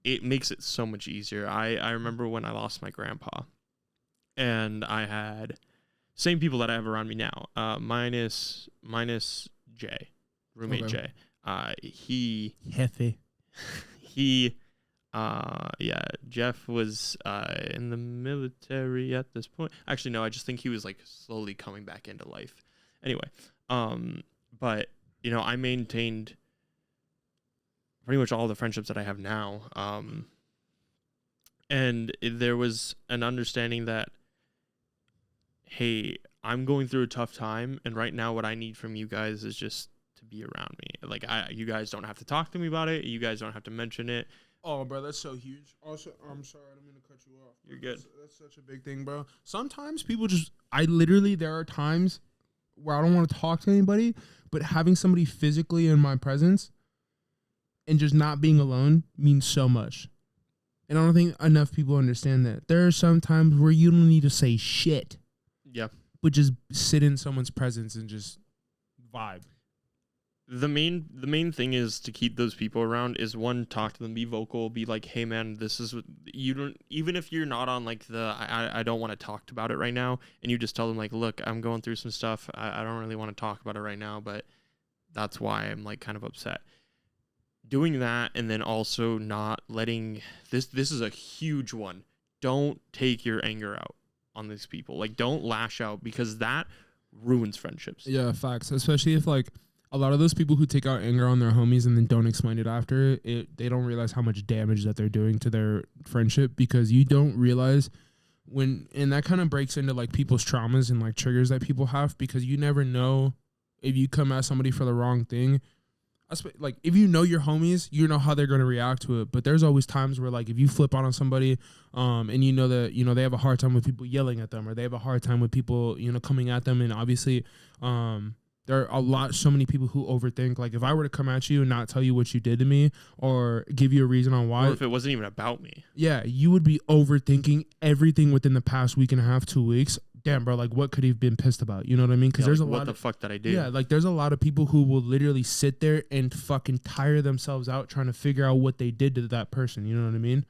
it makes it so much easier. I remember when I lost my grandpa and I had same people that I have around me now, minus Jay, roommate. Okay. Jay. Jeff was in the military at this point. Actually, no, I just think he was like slowly coming back into life. Anyway, but you know, I maintained pretty much all the friendships that I have now. And there was an understanding that, hey, I'm going through a tough time, and right now what I need from you guys is just to be around me. Like, you guys don't have to talk to me about it. You guys don't have to mention it. Oh, bro, that's so huge. Also, I'm sorry, I don't mean to cut you off. You're good. That's such a big thing, bro. Sometimes people just, there are times where I don't want to talk to anybody, but having somebody physically in my presence and just not being alone means so much. And I don't think enough people understand that. There are some times where you don't need to say shit. Yeah. But just sit in someone's presence and just vibe. The main thing is to keep those people around is, one, talk to them, be vocal, be like, hey man, this is what you don't, even if you're not on like I don't want to talk about it right now, and you just tell them like, look, I'm going through some stuff. I don't really want to talk about it right now, but that's why I'm like kind of upset. Doing that, and then also not letting this is a huge one. Don't take your anger out on these people. Like, don't lash out, because that ruins friendships. Yeah, facts. Especially if like a lot of those people who take out anger on their homies and then don't explain it after, they don't realize how much damage that they're doing to their friendship, because you don't realize and that kind of breaks into like people's traumas and like triggers that people have, because you never know if you come at somebody for the wrong thing. Like, if you know your homies, you know how they're going to react to it. But there's always times where, like, if you flip out on somebody, and you know that, you know, they have a hard time with people yelling at them, or they have a hard time with people, you know, coming at them. And obviously, there are so many people who overthink. Like, if I were to come at you and not tell you what you did to me, or give you a reason on why, or if it wasn't even about me, yeah, you would be overthinking everything within the past week and a half, 2 weeks. Damn, bro, like, what could he have been pissed about? You know what I mean? Because there's a lot. What the fuck did I do? Yeah, like, there's a lot of people who will literally sit there and fucking tire themselves out trying to figure out what they did to that person. You know what I mean?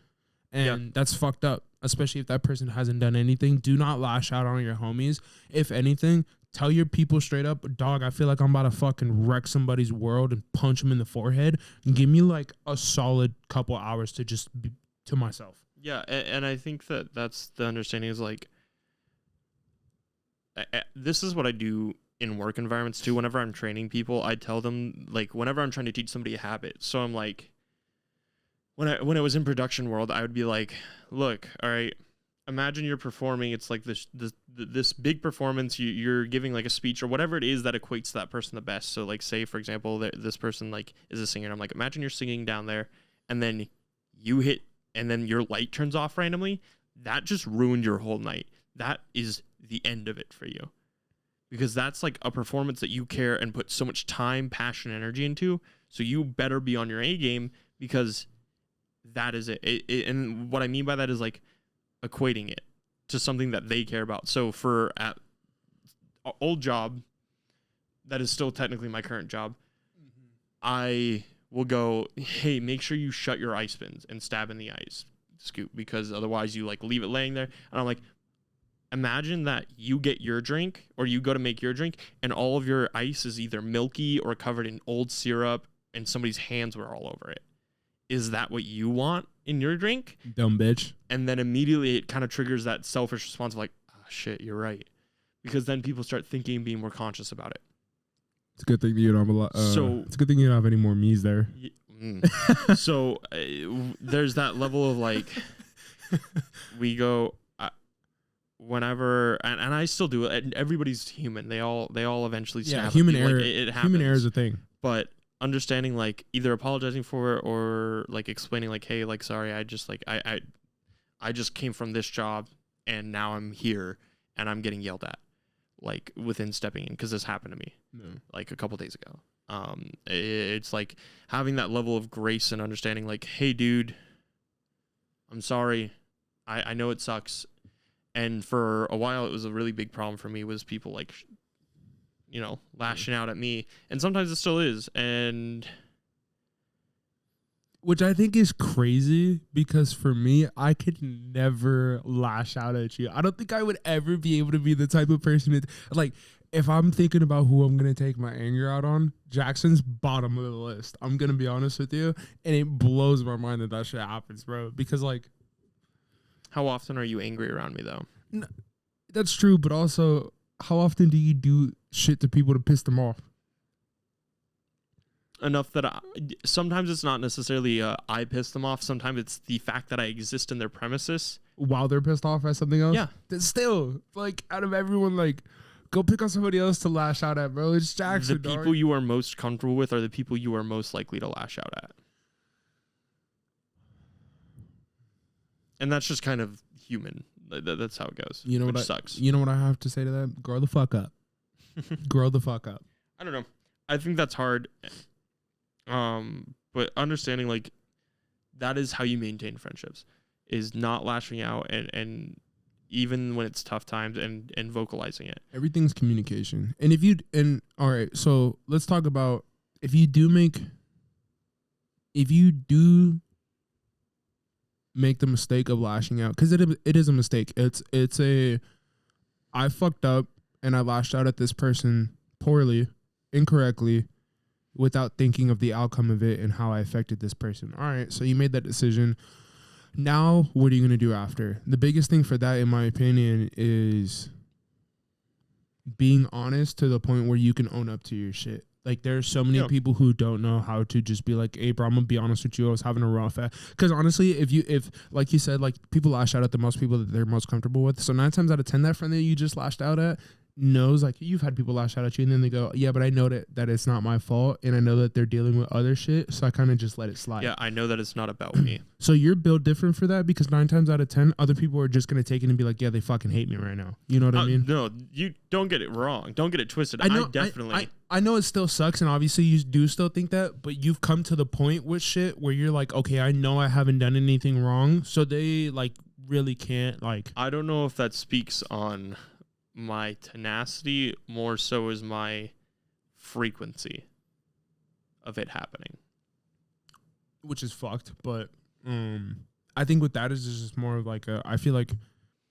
And that's fucked up, especially if that person hasn't done anything. Do not lash out on your homies. If anything, tell your people straight up, dog, I feel like I'm about to fucking wreck somebody's world and punch them in the forehead. And give me like a solid couple hours to just be to myself. Yeah, and I think that's the understanding is like, this is what I do in work environments too. Whenever I'm training people, I tell them, like, whenever I'm trying to teach somebody a habit. So I'm like, when I was in production world, I would be like, look, all right, imagine you're performing. It's like this big performance. You're giving like a speech or whatever it is that equates to that person the best. So like, say for example, this person like is a singer. And I'm like, imagine you're singing down there, and then you hit, and then your light turns off randomly. That just ruined your whole night. That is the end of it for you, because that's like a performance that you care and put so much time, passion, energy into. So you better be on your A game, because that is it. And what I mean by that is like equating it to something that they care about. So for at old job, that is still technically my current job, I will go, hey, make sure you shut your ice bins and stab in the ice scoop, because otherwise you like leave it laying there. And I'm like, imagine that you get your drink, or you go to make your drink, and all of your ice is either milky or covered in old syrup, and somebody's hands were all over it. Is that what you want in your drink? Dumb bitch. And then immediately it kind of triggers that selfish response of like, oh, shit, you're right. Because then people start thinking, being more conscious about it. It's a good thing you don't have a lot. It's a good thing you don't have any more me's there. So there's that level of like, we go, whenever, and I still do it. And everybody's human. They all eventually snap. Yeah, human error. Like, it happens. Human error is a thing. But understanding, like, either apologizing for it or like explaining, like, hey, like, sorry, I just like I just came from this job and now I'm here and I'm getting yelled at, like, within stepping in, because this happened to me like a couple days ago. It's like having that level of grace and understanding, like, hey, dude, I'm sorry. I know it sucks. And for a while, it was a really big problem for me, was people like, lashing out at me. And sometimes it still is. And which I think is crazy, because for me, I could never lash out at you. I don't think I would ever be able to be the type of person that, like, if I'm thinking about who I'm going to take my anger out on, Jackson's bottom of the list. I'm going to be honest with you. And it blows my mind that shit happens, bro. Because, like, how often are you angry around me, though? No, that's true, but also, how often do you do shit to people to piss them off? Enough that sometimes it's not necessarily I piss them off. Sometimes it's the fact that I exist in their premises while they're pissed off at something else. Yeah, still, like, out of everyone, like, go pick on somebody else to lash out at, bro. It's Jaxon. The people you are most comfortable with are the people you are most likely to lash out at, and that's just kind of human. That's how it goes. You know which what sucks. You know what I have to say to that? Grow the fuck up. Grow the fuck up. I don't know. I think that's hard. But understanding, like, that is how you maintain friendships, is not lashing out and even when it's tough times and vocalizing it. Everything's communication. And all right, so let's talk about if you do make the mistake of lashing out, because it is a mistake. I fucked up and I lashed out at this person poorly, incorrectly, without thinking of the outcome of it and how I affected this person. All right, so you made that decision. Now, what are you going to do after? The biggest thing for that, in my opinion, is being honest to the point where you can own up to your shit. Like, there's so many people who don't know how to just be like, hey, bro, I'm going to be honest with you. I was having a rough. Because honestly, if like you said, like, people lash out at the most people that they're most comfortable with. So 9 times out of 10, that friend that you just lashed out at knows, like, you've had people lash out at you, and then they go, yeah, but I know that it's not my fault, and I know that they're dealing with other shit, so I kind of just let it slide. Yeah, I know that it's not about me. So you're built different for that, because 9 times out of 10, other people are just going to take it and be like, yeah, they fucking hate me right now. You know what I mean? No, you don't get it wrong. Don't get it twisted. I definitely... I know it still sucks, and obviously you do still think that, but you've come to the point with shit where you're like, okay, I know I haven't done anything wrong, so they, like, really can't, like... I don't know if that speaks on my tenacity, more so as my frequency of it happening, which is fucked. But I think with that is just more of like I feel like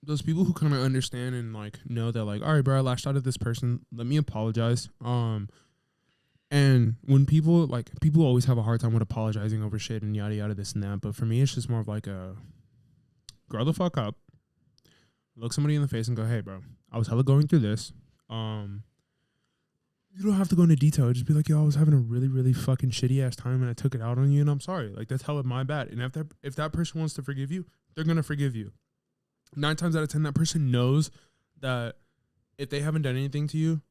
those people who kind of understand and like know that, like, all right, bro, I lashed out at this person, let me apologize. And when people always have a hard time with apologizing over shit and yada yada, this and that, but for me it's just more of like a grow the fuck up, look somebody in the face and go, hey, bro, I was hella going through this. You don't have to go into detail. Just be like, yo, I was having a really, really fucking shitty ass time and I took it out on you and I'm sorry. Like, that's hella my bad. And if that person wants to forgive you, they're going to forgive you. 9 times out of 10, that person knows that if they haven't done anything to you,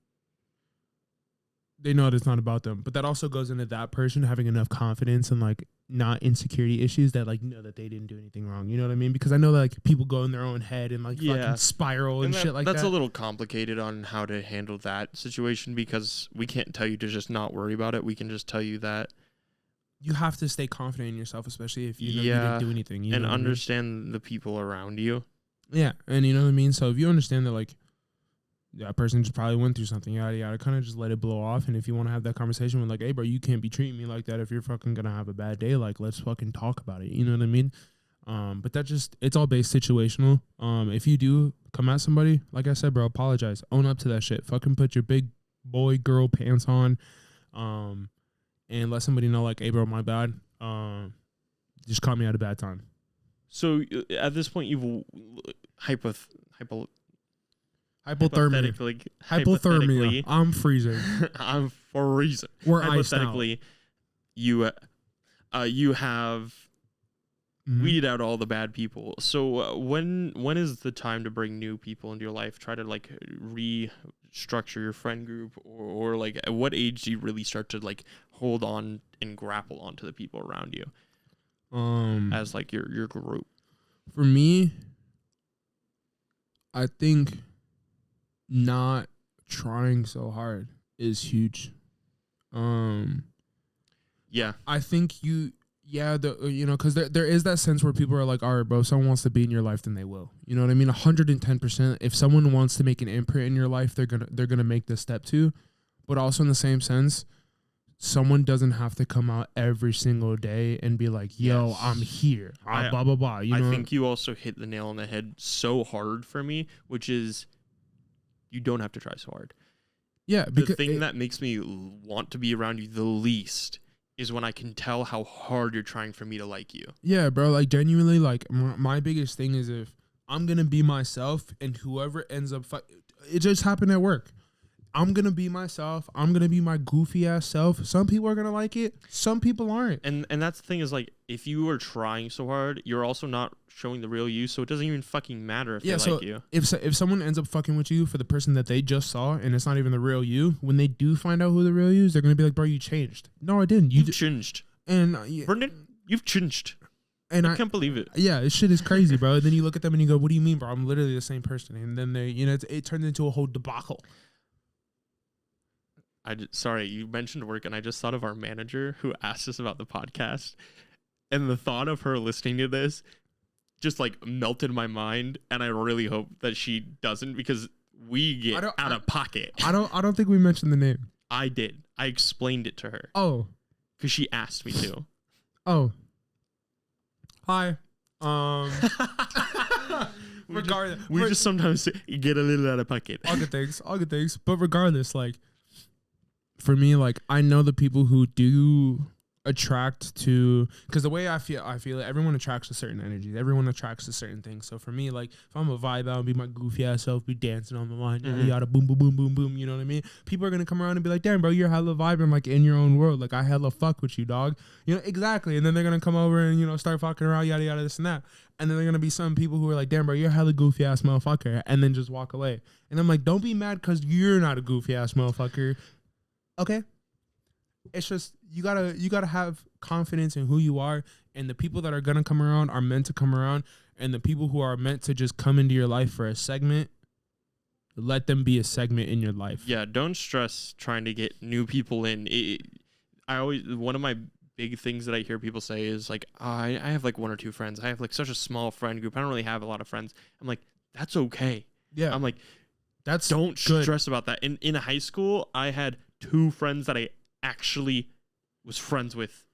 they know that it's not about them. But that also goes into that person having enough confidence and like not insecurity issues that like know that they didn't do anything wrong. You know what I mean? Because I know that like people go in their own head and like fucking spiral and shit like that. That's a little complicated on how to handle that situation because we can't tell you to just not worry about it. We can just tell you that you have to stay confident in yourself, especially if you know you didn't do anything. And understand the people around you. Yeah. And you know what I mean? So if you understand that like that person just probably went through something, yada yada, kind of just let it blow off. And if you want to have that conversation with like, hey bro, you can't be treating me like that if you're fucking gonna have a bad day, like let's fucking talk about it. You know what I mean? But that just, it's all based situational. If you do come at somebody, like I said, bro, apologize, own up to that shit, fucking put your big boy girl pants on, and let somebody know like, hey bro, my bad, just caught me at a bad time. So at this point you've hypothermia. I'm freezing. I'm freezing. We're iced out. Hypothetically, you have weeded out all the bad people. So when is the time to bring new people into your life? Try to like restructure your friend group, or like at what age do you really start to like hold on and grapple onto the people around you? As like your group. For me, I think not trying so hard is huge. Yeah, I think because there is that sense where people are like, all right, bro, if someone wants to be in your life, then they will. You know what I mean? 110%. If someone wants to make an imprint in your life, they're gonna make this step too. But also in the same sense, someone doesn't have to come out every single day and be like, yo, yes, I'm here. Blah blah blah. You know? I think you also hit the nail on the head so hard for me, which is you don't have to try so hard. Yeah, the thing that makes me want to be around you the least is when I can tell how hard you're trying for me to like you. Yeah, bro. Like genuinely, like my biggest thing is if I'm gonna be myself and whoever ends up, it just happened at work. I'm gonna be myself. I'm gonna be my goofy ass self. Some people are gonna like it. Some people aren't. And that's the thing is like if you are trying so hard, you're also not showing the real you. So it doesn't even fucking matter if they like you. If someone ends up fucking with you for the person that they just saw and it's not even the real you, when they do find out who the real you is, they're gonna be like, bro, you changed. No, I didn't. You've changed. And Brendan, you've changed. And I can't believe it. Yeah, this shit is crazy, bro. And then you look at them and you go, what do you mean, bro? I'm literally the same person. And then it turns into a whole debacle. Sorry, you mentioned work, and I just thought of our manager who asked us about the podcast, and the thought of her listening to this just like melted my mind, and I really hope that she doesn't because we get out of pocket. I don't think we mentioned the name. I did. I explained it to her. Oh, because she asked me to. Oh, hi. Regardless, we just sometimes get a little out of pocket. All good things. But regardless, like. For me, like, I know the people who do attract to, because the way I feel it, everyone attracts to certain energies. Everyone attracts to certain things. So for me, like, if I'm a vibe out and be my goofy ass self, be dancing on the line, yada, boom, boom, boom, boom, boom, you know what I mean? People are going to come around and be like, damn, bro, you're hella vibing, like, in your own world. Like, I hella fuck with you, dog. You know, exactly. And then they're going to come over and, you know, start fucking around, yada, yada, this and that. And then they're going to be some people who are like, damn, bro, you're a hella goofy ass motherfucker. And then just walk away. And I'm like, don't be mad because you're not a goofy ass motherfucker. Okay, it's just you gotta have confidence in who you are, and the people that are gonna come around are meant to come around, and the people who are meant to just come into your life for a segment, let them be a segment in your life. Yeah, don't stress trying to get new people in. One of my big things that I hear people say is like, I have like 1 or 2 friends. I have like such a small friend group. I don't really have a lot of friends. I'm like, that's okay. Yeah, I'm like, don't stress about that. In high school, I had 2 friends that I actually was friends with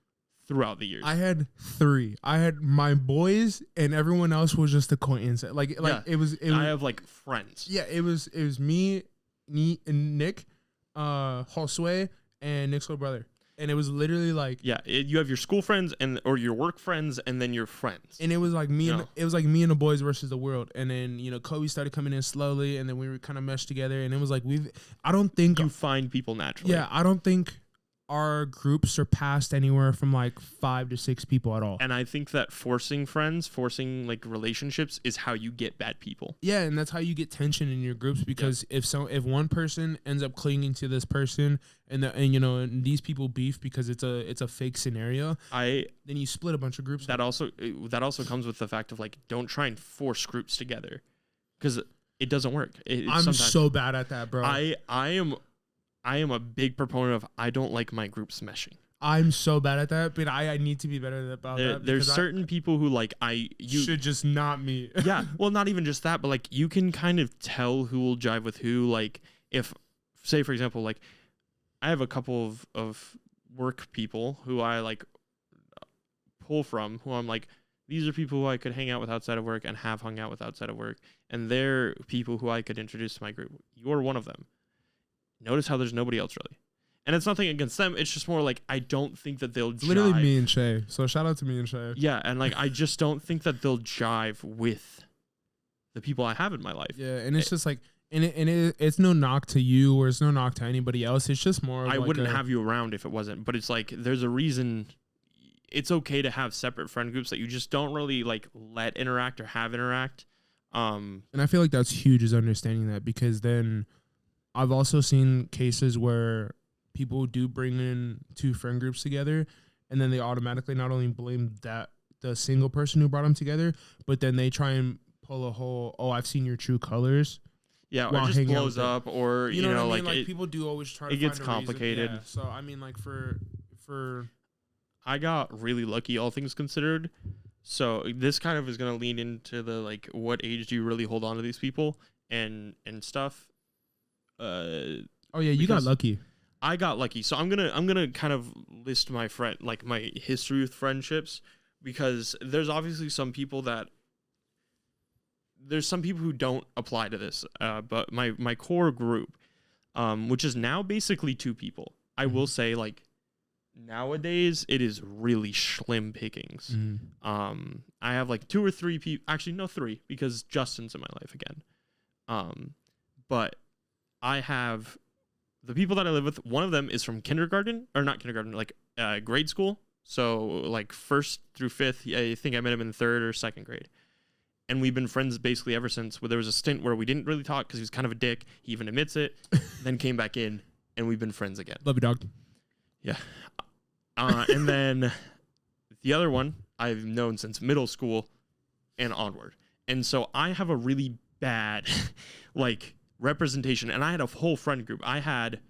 throughout the years. I had 3. I had my boys, and everyone else was just acquaintance. Like yeah. it was. I have like friends. Yeah, it was me, and Nick, Josue, and Nick's little brother. And it was literally like, you have your school friends or your work friends, and then your friends. And it was like me and the boys versus the world. And then, you know, Kobe started coming in slowly, and then we were kind of meshed together. And it was like I don't think you find people naturally. Yeah, I don't think our group surpassed anywhere from like 5 to 6 people at all. And I think that forcing like relationships is how you get bad people. Yeah, and that's how you get tension in your groups, because if one person ends up clinging to this person and you know, and these people beef because it's a fake scenario, then you split a bunch of groups. That also comes with the fact of like, don't try and force groups together, because it doesn't work. I'm so bad at that, bro. I am a big proponent of, I don't like my groups meshing. I'm so bad at that, but I need to be better about that. There's certain people who like you should just not meet. Yeah, well, not even just that, but like you can kind of tell who will jive with who. Like if, say for example, like I have a couple of work people who I like pull from, who I'm like, these are people who I could hang out with outside of work and have hung out with outside of work, and they're people who I could introduce to my group. You're one of them. Notice how there's nobody else really. And it's nothing against them. It's just more like, I don't think that they'll jive. Literally me and Shay. So shout out to me and Shay. Yeah, and like I just don't think that they'll jive with the people I have in my life. Yeah, and it's just like, it's no knock to you, or it's no knock to anybody else. It's just more of I wouldn't have you around if it wasn't. But it's like, there's a reason. It's okay to have separate friend groups that you just don't really like let interact or have interact. And I feel like that's huge, is understanding that, because then I've also seen cases where people do bring in 2 friend groups together, and then they automatically not only blame the single person who brought them together, but then they try and pull a whole, I've seen your true colors. Yeah, or just blows up, or you know what I mean? like people do always try to find a reason. It gets complicated. Yeah, so I mean, like for I got really lucky, all things considered. So this kind of is going to lean into the like, what age do you really hold on to these people and stuff. You got lucky. I got lucky. So I'm gonna kind of list my my history with friendships, because there's obviously some people who don't apply to this. But my core group, which is now basically 2 people. I will say, like, nowadays it is really slim pickings. I have like 2 or 3 people. Actually, no, 3, because Justin's in my life again. But I have the people that I live with. One of them is from kindergarten, or not kindergarten, like grade school. So like 1st through 5th. I think I met him in 3rd or 2nd grade. And we've been friends basically ever since. Where there was a stint where we didn't really talk because he was kind of a dick. He even admits it. Then came back in, and we've been friends again. Love you, dog. Yeah. And then the other one I've known since middle school and onward. And so I have a really bad like representation, and I had a whole friend group. I had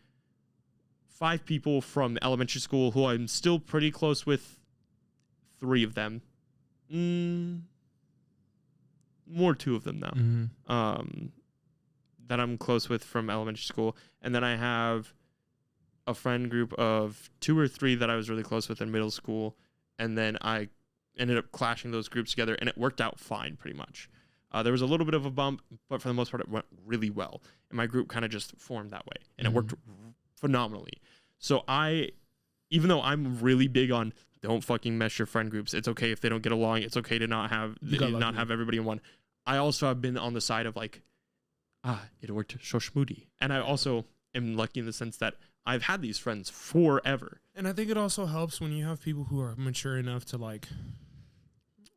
5 people from elementary school who I'm still pretty close with. 3 of them. More 2 of them now. That I'm close with from elementary school. And then I have a friend group of 2 or 3 that I was really close with in middle school. And then I ended up clashing those groups together, and it worked out fine pretty much. There was a little bit of a bump, but for the most part, it went really well. And my group kind of just formed that way, and it worked phenomenally. So even though I'm really big on don't fucking mesh your friend groups, it's okay if they don't get along. It's okay to not have everybody in one. I also have been on the side of like, it worked so schmoody. And I also am lucky in the sense that I've had these friends forever. And I think it also helps when you have people who are mature enough to like.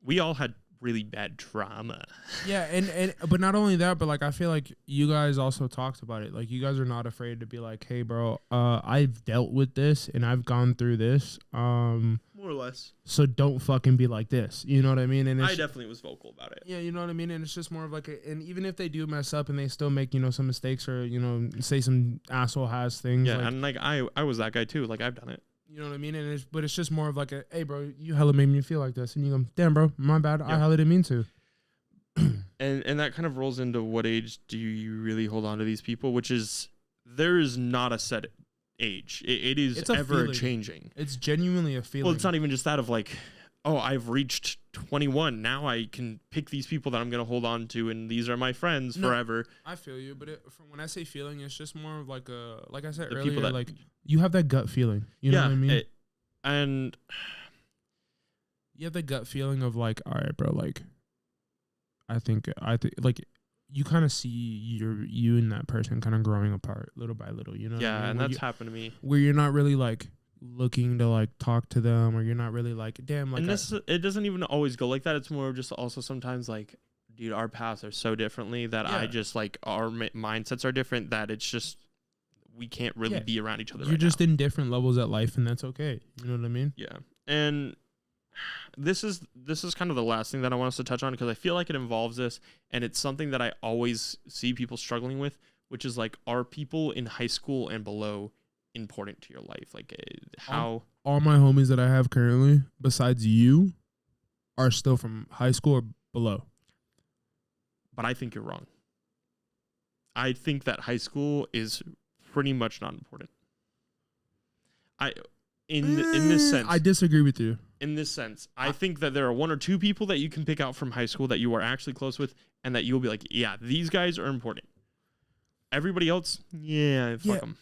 We all had really bad trauma. Yeah, and but not only that, but like I feel like you guys also talked about it. Like you guys are not afraid to be like, hey bro, I've dealt with this and I've gone through this. More or less. So don't fucking be like this. You know what I mean? And I definitely was vocal about it. Yeah, you know what I mean? And it's just more of like and even if they do mess up and they still make, you know, some mistakes or, you know, say some asshole has things. Yeah, like, and like I was that guy too. Like I've done it. You know what I mean? And but it's just more of like hey bro, you hella made me feel like this. And you go, damn bro, my bad. Yeah. I hella didn't mean to. And that kind of rolls into what age do you really hold on to these people, which is there is not a set age. It's ever changing. It's genuinely a feeling. Well, it's not even just that of like, oh, I've reached 21. Now I can pick these people that I'm going to hold on to, and these are my friends forever. I feel you, but from when I say feeling, it's just more of like like I said The earlier, people that, like you have that gut feeling. You know what I mean? And you have the gut feeling of like, all right, bro, like I think like you kind of see you and that person kind of growing apart little by little, you know? Yeah, what I mean? and that's happened to me. Where you're not really like looking to like talk to them, or you're not really like, damn, like. And it doesn't even always go like that. It's more just also sometimes like, dude, our paths are so differently that I just like our mindsets are different that it's just we can't really be around each other. You're just in different levels at life, and that's okay. You know what I mean? Yeah, and this is kind of the last thing that I want us to touch on, because I feel like it involves this, and it's something that I always see people struggling with, which is like, are people in high school and below important to your life? Like how all my homies that I have currently, besides you, are still from high school or below. But I think you're wrong. I think that high school is pretty much not important. In this sense, I disagree with you. In this sense, I think that there are one or two people that you can pick out from high school that you are actually close with, and that you'll be like, yeah, these guys are important. Everybody else, fuck them.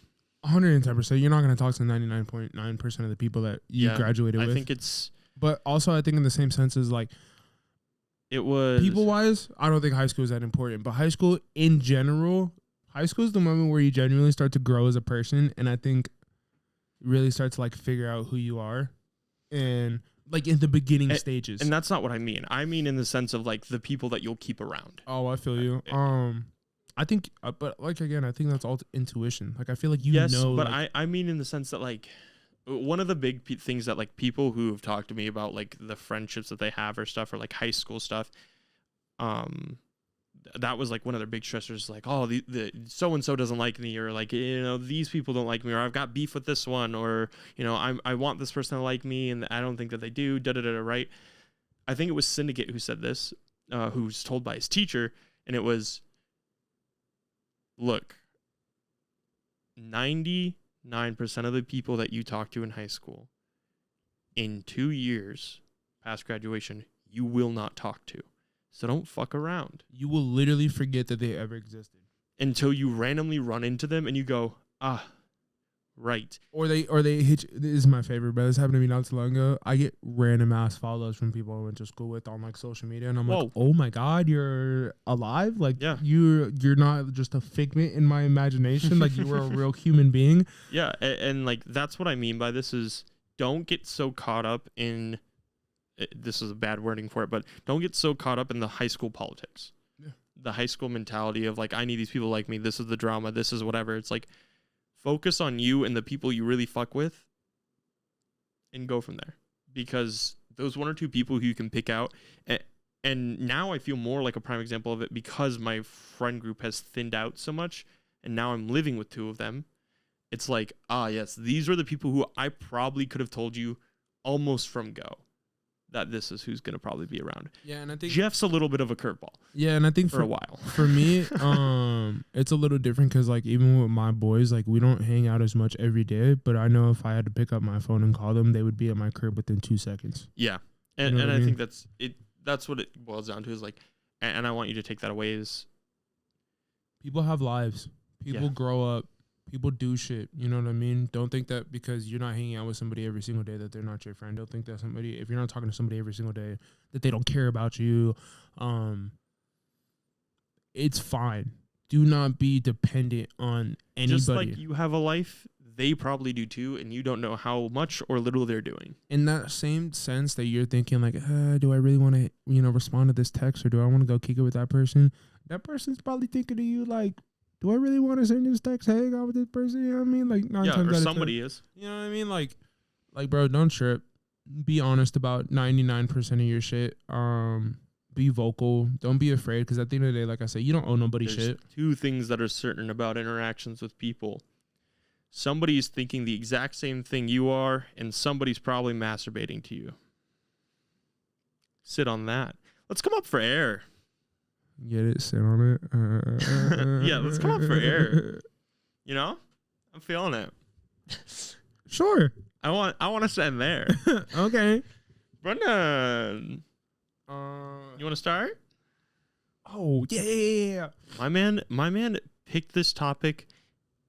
110%. You're not going to talk to 99.9% of the people that you graduated with. I think it's... But also, I think in the same sense as like... It was... People-wise, I don't think high school is that important. But high school, in general, high school is the moment where you genuinely start to grow as a person. And I think really start to like figure out who you are. And... like in the beginning stages. And that's not what I mean. I mean in the sense of like the people that you'll keep around. Oh, I feel you. I think, but like, again, I think that's all intuition. Like, I feel like yes, know. But like, I mean in the sense that like one of the big things that like people who have talked to me about like the friendships that they have or stuff, or like high school stuff, that was like one of their big stressors, like, oh, the so-and-so doesn't like me, or like, you know, these people don't like me, or I've got beef with this one, or, you know, I want this person to like me and I don't think that they do, right? I think it was Syndicate who said this, who's told by his teacher, and it was, look, 99% of the people that you talk to in high school, in 2 years past graduation, you will not talk to. So don't fuck around. You will literally forget that they ever existed until you randomly run into them and you go, right. Or they hit you. This is my favorite, but this happened to me not too long ago. I get random ass follows from people I went to school with on like social media, and I'm like, oh my God, you're alive? Like, you're not just a figment in my imagination. Like, you were a real human being. Yeah, and like that's what I mean by this is, don't get so caught up in, this is a bad wording for it, but don't get so caught up in the high school politics. Yeah. The high school mentality of like, I need these people like me, this is the drama, this is whatever. It's like, focus on you and the people you really fuck with and go from there. Because those one or two people who you can pick out, and now I feel more like a prime example of it because my friend group has thinned out so much, and now I'm living with two of them. It's like, yes, these are the people who I probably could have told you almost from go that this is who's going to probably be around. Yeah, and I think Jeff's a little bit of a curveball. Yeah, and I think for a while. For me, it's a little different because like even with my boys, like we don't hang out as much every day. But I know if I had to pick up my phone and call them, they would be at my crib within 2 seconds. Yeah, and you know I think that's it. That's what it boils down to is like, and I want you to take that away is people have lives. People grow up. People do shit, you know what I mean? Don't think that because you're not hanging out with somebody every single day that they're not your friend. Don't think that if you're not talking to somebody every single day, that they don't care about you. It's fine. Do not be dependent on anybody. Just like you have a life, they probably do too, and you don't know how much or little they're doing. In that same sense that you're thinking like, do I really want to, respond to this text, or do I want to go kick it with that person? That person's probably thinking of you like, do I really want to send this text, hey, hang out with this person? You know what I mean? Like, 9 times or somebody is. You know what I mean? Like, bro, don't trip. Be honest about 99% of your shit. Be vocal. Don't be afraid, because at the end of the day, like I said, you don't owe nobody shit. 2 things that are certain about interactions with people. Somebody's thinking the exact same thing you are, and somebody's probably masturbating to you. Sit on that. Let's come up for air. Get it? Sit on it. Yeah, let's come up for air. You know, I'm feeling it. Sure. I want to send there. Okay. Brendan, You want to start? Oh yeah. My man picked this topic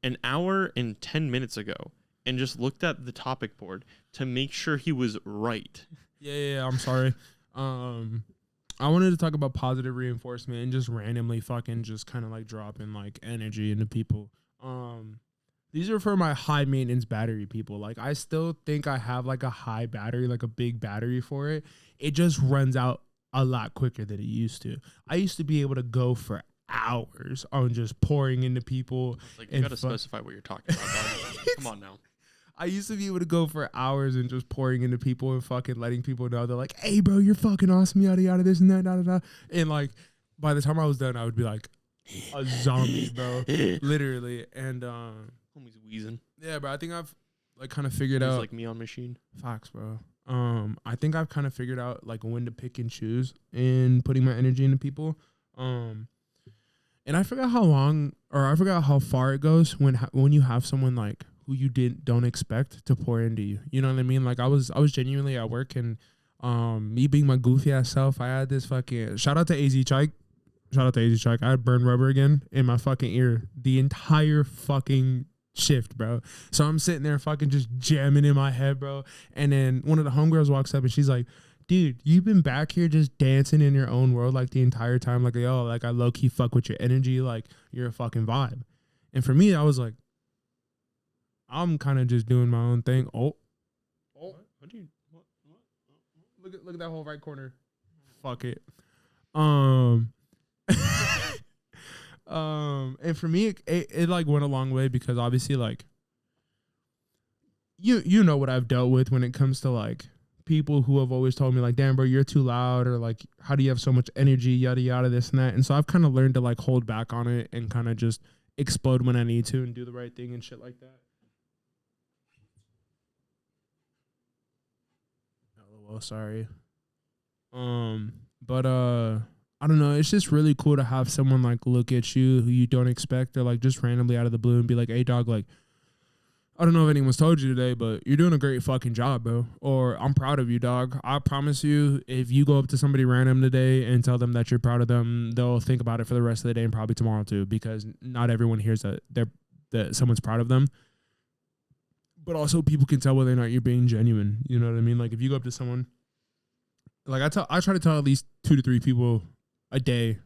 an hour and 10 minutes ago and just looked at the topic board to make sure he was right. Yeah. I'm sorry. I wanted to talk about positive reinforcement and just randomly fucking just kind of like dropping like energy into people. These are for my high maintenance battery people. Like I still think I have like a high battery, like a big battery for it. It just runs out a lot quicker than it used to. I used to be able to go for hours on just pouring into people. Like you got to specify what you're talking about. Come on now. I used to be able to go for hours and just pouring into people and fucking letting people know they're like, hey, bro, you're fucking awesome, yada, yada, this and that, da, da, da. And like, by the time I was done, I would be like a zombie, bro. Literally. And, homie's wheezing. Yeah, bro, I think I've like kind of figured He's out. like me on machine. Facts, bro. I think I've kind of figured out like when to pick and choose in putting my energy into people. And I forgot how far it goes when you have someone like who you don't expect to pour into you. You know what I mean? Like I was genuinely at work and me being my goofy ass self, I had this fucking shout out to AZ Chike. I had burned rubber again in my fucking ear the entire fucking shift, bro. So I'm sitting there fucking just jamming in my head, bro. And then one of the homegirls walks up and she's like, dude, you've been back here just dancing in your own world like the entire time. Like, yo, like I low key fuck with your energy. Like you're a fucking vibe. And for me, I was like, I'm kind of just doing my own thing. Oh, what? Look at that whole right corner. Fuck it. And for me, it like went a long way because obviously like you know what I've dealt with when it comes to like people who have always told me like, damn, bro, you're too loud, or like, how do you have so much energy, yada yada, this and that. And so I've kind of learned to like hold back on it and kind of just explode when I need to and do the right thing and shit like that. LOL, sorry. But I don't know. It's just really cool to have someone like look at you who you don't expect, or like just randomly out of the blue and be like, hey dog, like, I don't know if anyone's told you today, but you're doing a great fucking job, bro. Or I'm proud of you, dog. I promise you, if you go up to somebody random today and tell them that you're proud of them, they'll think about it for the rest of the day and probably tomorrow too, because not everyone hears that someone's proud of them. But also people can tell whether or not you're being genuine. You know what I mean? Like if you go up to someone, like I try to tell at least 2 to 3 people a day,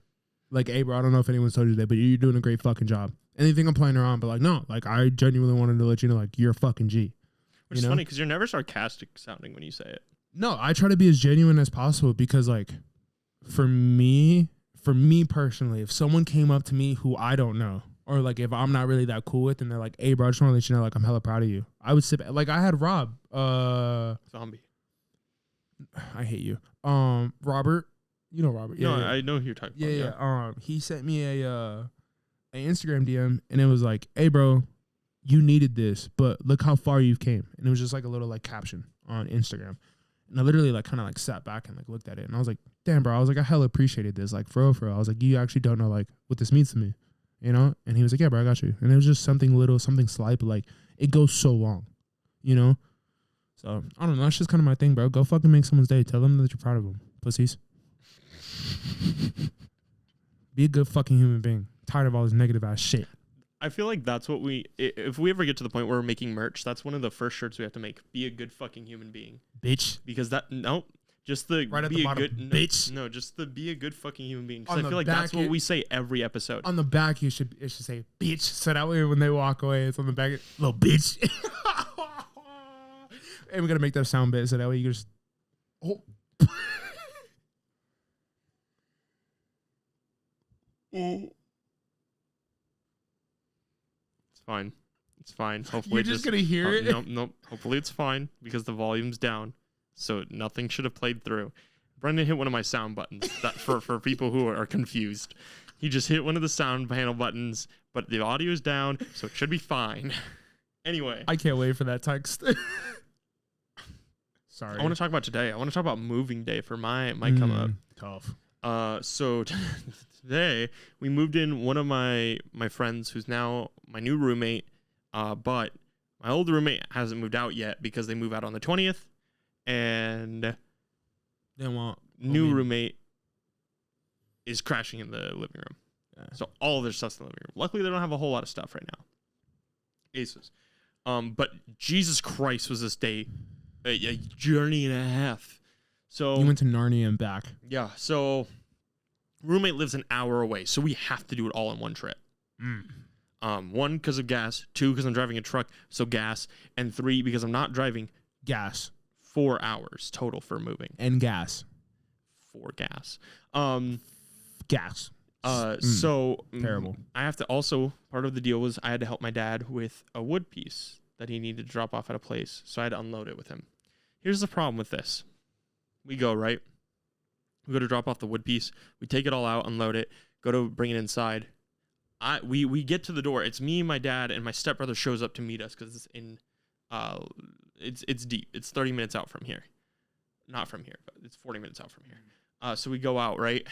like, hey bro, I don't know if anyone's told you today, but you're doing a great fucking job. Anything I'm playing around, but like, no, like I genuinely wanted to let you know, like, you're a fucking G. Which is funny because you're never sarcastic sounding when you say it. No, I try to be as genuine as possible because like for me personally, if someone came up to me who I don't know, or like if I'm not really that cool with and they're like, hey bro, I just want to let you know, like, I'm hella proud of you, I would sit back. Like I had Rob Zombie. I hate you. Robert. You know Robert. Yeah, no, I know who you're talking about. Yeah. He sent me a Instagram DM and it was like, hey bro, you needed this, but look how far you've came. And it was just like a little like caption on Instagram. And I literally like kind of like sat back and like looked at it and I was like, damn bro, I was like, I hella appreciated this. Like for real. I was like, you actually don't know like what this means to me, you know? And he was like, yeah bro, I got you. And it was just something little, something slight, but like it goes so long, you know? So I don't know. That's just kind of my thing, bro. Go fucking make someone's day. Tell them that you're proud of them. Pussies. Be a good fucking human being. Tired of all this negative ass shit. I feel like that's what if we ever get to the point where we're making merch, that's one of the first shirts we have to make. Be a good fucking human being. Bitch. Because just the right at the bottom, bitch. No, just the be a good fucking human being. Because I feel like back, that's what we say every episode. On the back, it should say bitch. So that way when they walk away, it's on the back, little bitch. And we're gonna make that sound bit so that way you just It's fine. Hopefully you're just gonna hear it. Nope. Hopefully it's fine because the volume's down, so nothing should have played through. Brendan hit one of my sound buttons. That for people who are confused, he just hit one of the sound panel buttons, but the audio is down, so it should be fine. Anyway, I can't wait for that text. Sorry. I want to talk about today. I want to talk about moving day for my come up. Tough. So today we moved in one of my friends who's now my new roommate. But my old roommate hasn't moved out yet because they move out on the 20th, and they won't. new roommate is crashing in the living room. Yeah. So all of their stuff's in the living room. Luckily, they don't have a whole lot of stuff right now. Aces. But Jesus Christ, was this day a journey and a half. So you went to Narnia and back. Yeah. So roommate lives an hour away, so we have to do it all in one trip. One, because of gas. 2, because I'm driving a truck, so gas. And 3, because I'm not driving. Gas. 4 hours total for moving. And gas. For gas. Gas. So terrible. I have to also, part of the deal was I had to help my dad with a wood piece that he needed to drop off at a place. So I had to unload it with him. Here's the problem with this. We go, right? We go to drop off the wood piece. We take it all out, unload it, go to bring it inside. We get to the door. It's me, my dad, and my stepbrother shows up to meet us because it's in, it's deep. It's 30 minutes out from here. Not from here, but it's 40 minutes out from here. So we go out, right?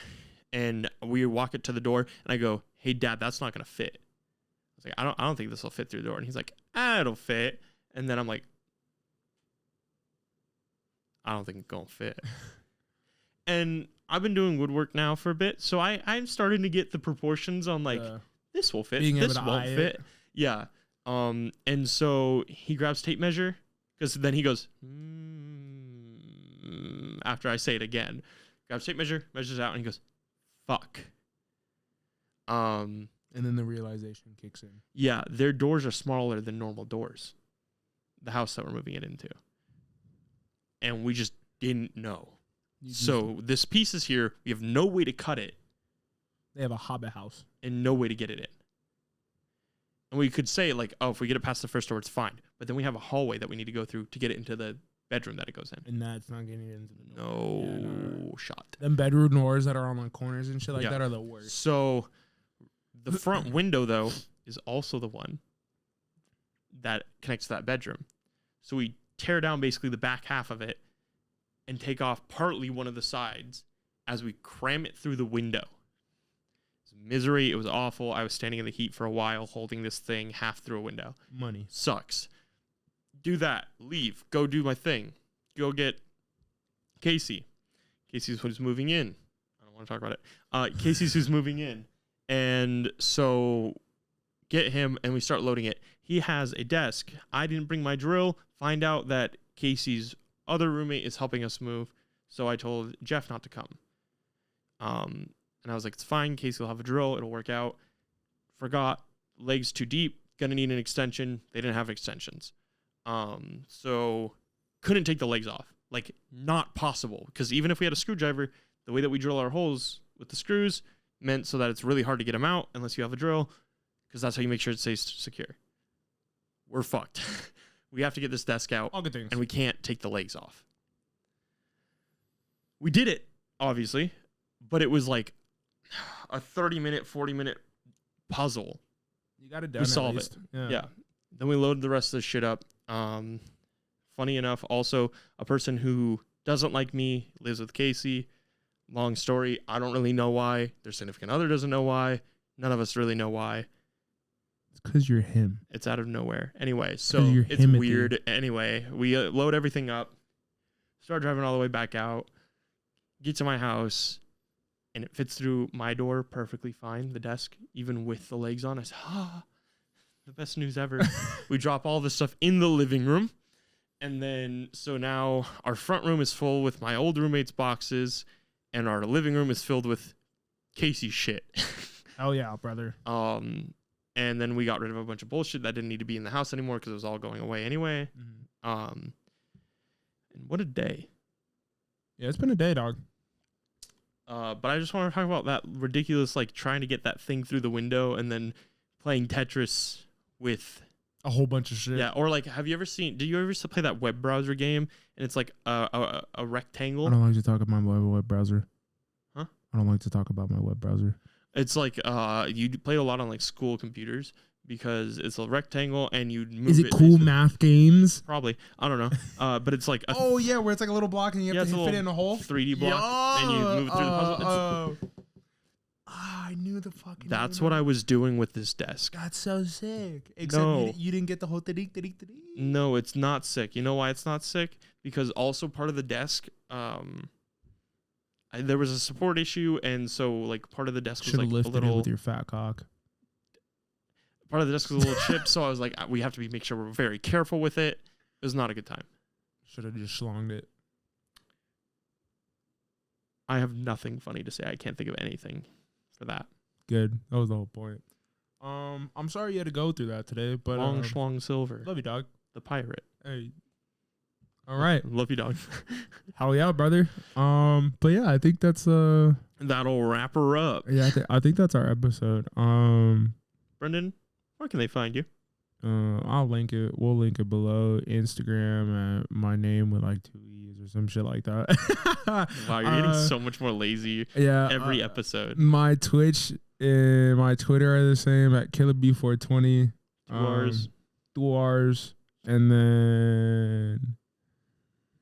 And we walk it to the door, and I go, "Hey, Dad, that's not gonna fit." I was like, "I don't think this will fit through the door." And he's like, "It'll fit." And then I'm like, "I don't think it's gonna fit." And I've been doing woodwork now for a bit, so I'm starting to get the proportions on like this will fit, this won't fit. Yeah. And so he grabs tape measure because then he goes after I say it again. Grabs tape measure, measures out, and he goes, "Fuck." And then the realization kicks in. Yeah, their doors are smaller than normal doors. The house that we're moving it into. And we just didn't know. So this piece is here. We have no way to cut it. They have a hobbit house. And no way to get it in. And we could say, like, oh, if we get it past the first door, it's fine. But then we have a hallway that we need to go through to get it into the bedroom that it goes in. And that's not getting it into the door. No shot. Them bedroom doors that are on like corners and shit like that are the worst. So the front window, though, is also the one that connects to that bedroom. So we tear down basically the back half of it and take off partly one of the sides as we cram it through the window. It was misery. It was awful. I was standing in the heat for a while holding this thing half through a window. Money. Sucks. Do that. Leave. Go do my thing. Go get Casey. Casey's who's moving in. I don't want to talk about it. Casey's who's moving in. And so get him and we start loading it. He has a desk. I didn't bring my drill. Find out that Casey's other roommate is helping us move. So I told Jeff not to come. And I was like, it's fine. Casey will have a drill. It'll work out. Forgot. Legs too deep. Gonna need an extension. They didn't have extensions. So couldn't take the legs off. Like, not possible. Because even if we had a screwdriver, the way that we drill our holes with the screws meant so that it's really hard to get them out unless you have a drill. Because that's how you make sure it stays secure. We're fucked. We have to get this desk out. All good things. And we can't take the legs off. We did it, obviously. But it was like a 30-minute, 40-minute puzzle. You got it done. We solve it. Yeah. Then we load the rest of the shit up. Funny enough, also, a person who doesn't like me lives with Casey. Long story. I don't really know why. Their significant other doesn't know why. None of us really know why. It's because you're him. It's out of nowhere. Anyway, so it's himothy. weird. Anyway, we load everything up. Start driving all the way back out. Get to my house. And it fits through my door perfectly fine, the desk, even with the legs on. I said, the best news ever. We drop all this stuff in the living room. And then, so now our front room is full with my old roommate's boxes. And our living room is filled with Casey's shit. Oh, yeah, brother. And then we got rid of a bunch of bullshit that didn't need to be in the house anymore because it was all going away anyway. Mm-hmm. And what a day. Yeah, it's been a day, dog. But I just want to talk about that ridiculous, like, trying to get that thing through the window and then playing Tetris with a whole bunch of shit. Yeah, or like, did you ever play that web browser game and it's like a rectangle? I don't like to talk about my web browser. Huh? I don't like to talk about my web browser. It's like you play a lot on like school computers because it's a rectangle and you move. Is it cool math games? Probably. I don't know. But it's like oh yeah, where it's like a little block and you have to fit it in a hole. 3D block and you move it through the puzzle. I knew the fucking. That's what I was doing with this desk. That's so sick. Except you didn't get the whole No, it's not sick. You know why it's not sick? Because also part of the desk, there was a support issue, and so like part of the desk was Should like have a lifted it little. with your fat cock. Part of the desk was a little chipped, so I was like, we have to make sure we're very careful with it. It was not a good time. Should have just schlonged it. I have nothing funny to say. I can't think of anything for that. Good. That was the whole point. I'm sorry you had to go through that today, but Long Schlong Silver, love you, dog. the pirate. Hey. All right. Love you, dog. Hell yeah, brother. But yeah, I think that's That'll wrap her up. yeah, I think that's our episode. Brendan, where can they find you? I'll link it. We'll link it below. Instagram at my name with like 2 E's or some shit like that. Wow, you're getting so much more lazy Yeah. every episode. My Twitch and my Twitter are the same at KillerB420. 2 hours. 2 hours. And then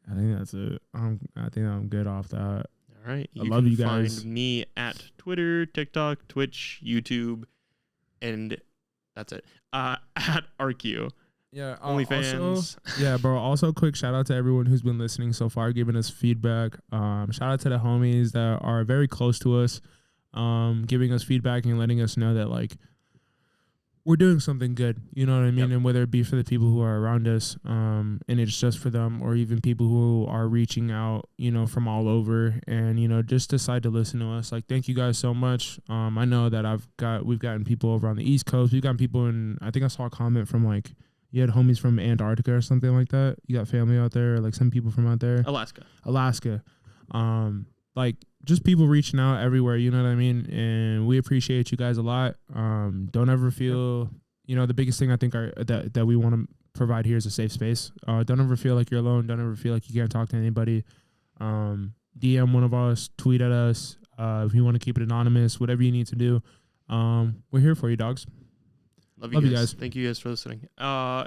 I think that's it. I think I'm good off that. All right. I love you guys. Find me at Twitter, TikTok, Twitch, YouTube, and that's it. At RQ. Yeah. OnlyFans. Also, yeah, bro. Also, quick shout out to everyone who's been listening so far, giving us feedback. Shout out to the homies that are very close to us, giving us feedback and letting us know that like we're doing something good. You know what I mean? Yep. And whether it be for the people who are around us, and it's just for them, or even people who are reaching out, you know, from all over, and you know, just decide to listen to us. Like, thank you guys so much. I know that we've gotten people over on the East Coast. We've gotten people in. I think I saw a comment from like you had homies from Antarctica or something like that. You got family out there, or like some people from out there. Alaska. Like just people reaching out everywhere, you know what I mean? And we appreciate you guys a lot. Don't ever feel, you know, the biggest thing I think that we want to provide here is a safe space. Don't ever feel like you're alone. Don't ever feel like you can't talk to anybody. DM one of us, tweet at us. If you want to keep it anonymous, whatever you need to do. We're here for you, dogs. Love you guys. Thank you guys for listening.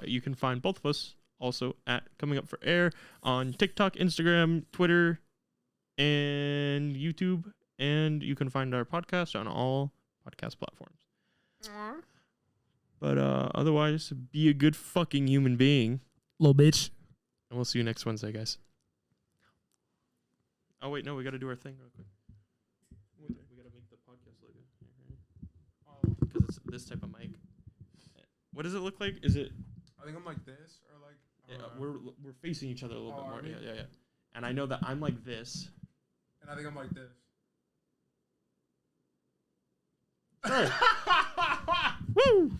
You can find both of us also at Coming Up for Air on TikTok, Instagram, Twitter, and YouTube, and you can find our podcast on all podcast platforms. But otherwise, be a good fucking human being, Little bitch. and we'll see you next Wednesday, guys. Oh wait, no, we got to do our thing real quick. We got to make the podcast logo because it's this type of mic. What does it look like? Is it? I think I'm like this, or like. Yeah, we're facing each other a little bit more. Are we? Yeah. And I know that I'm like this. And I think I'm like this. All right. Woo!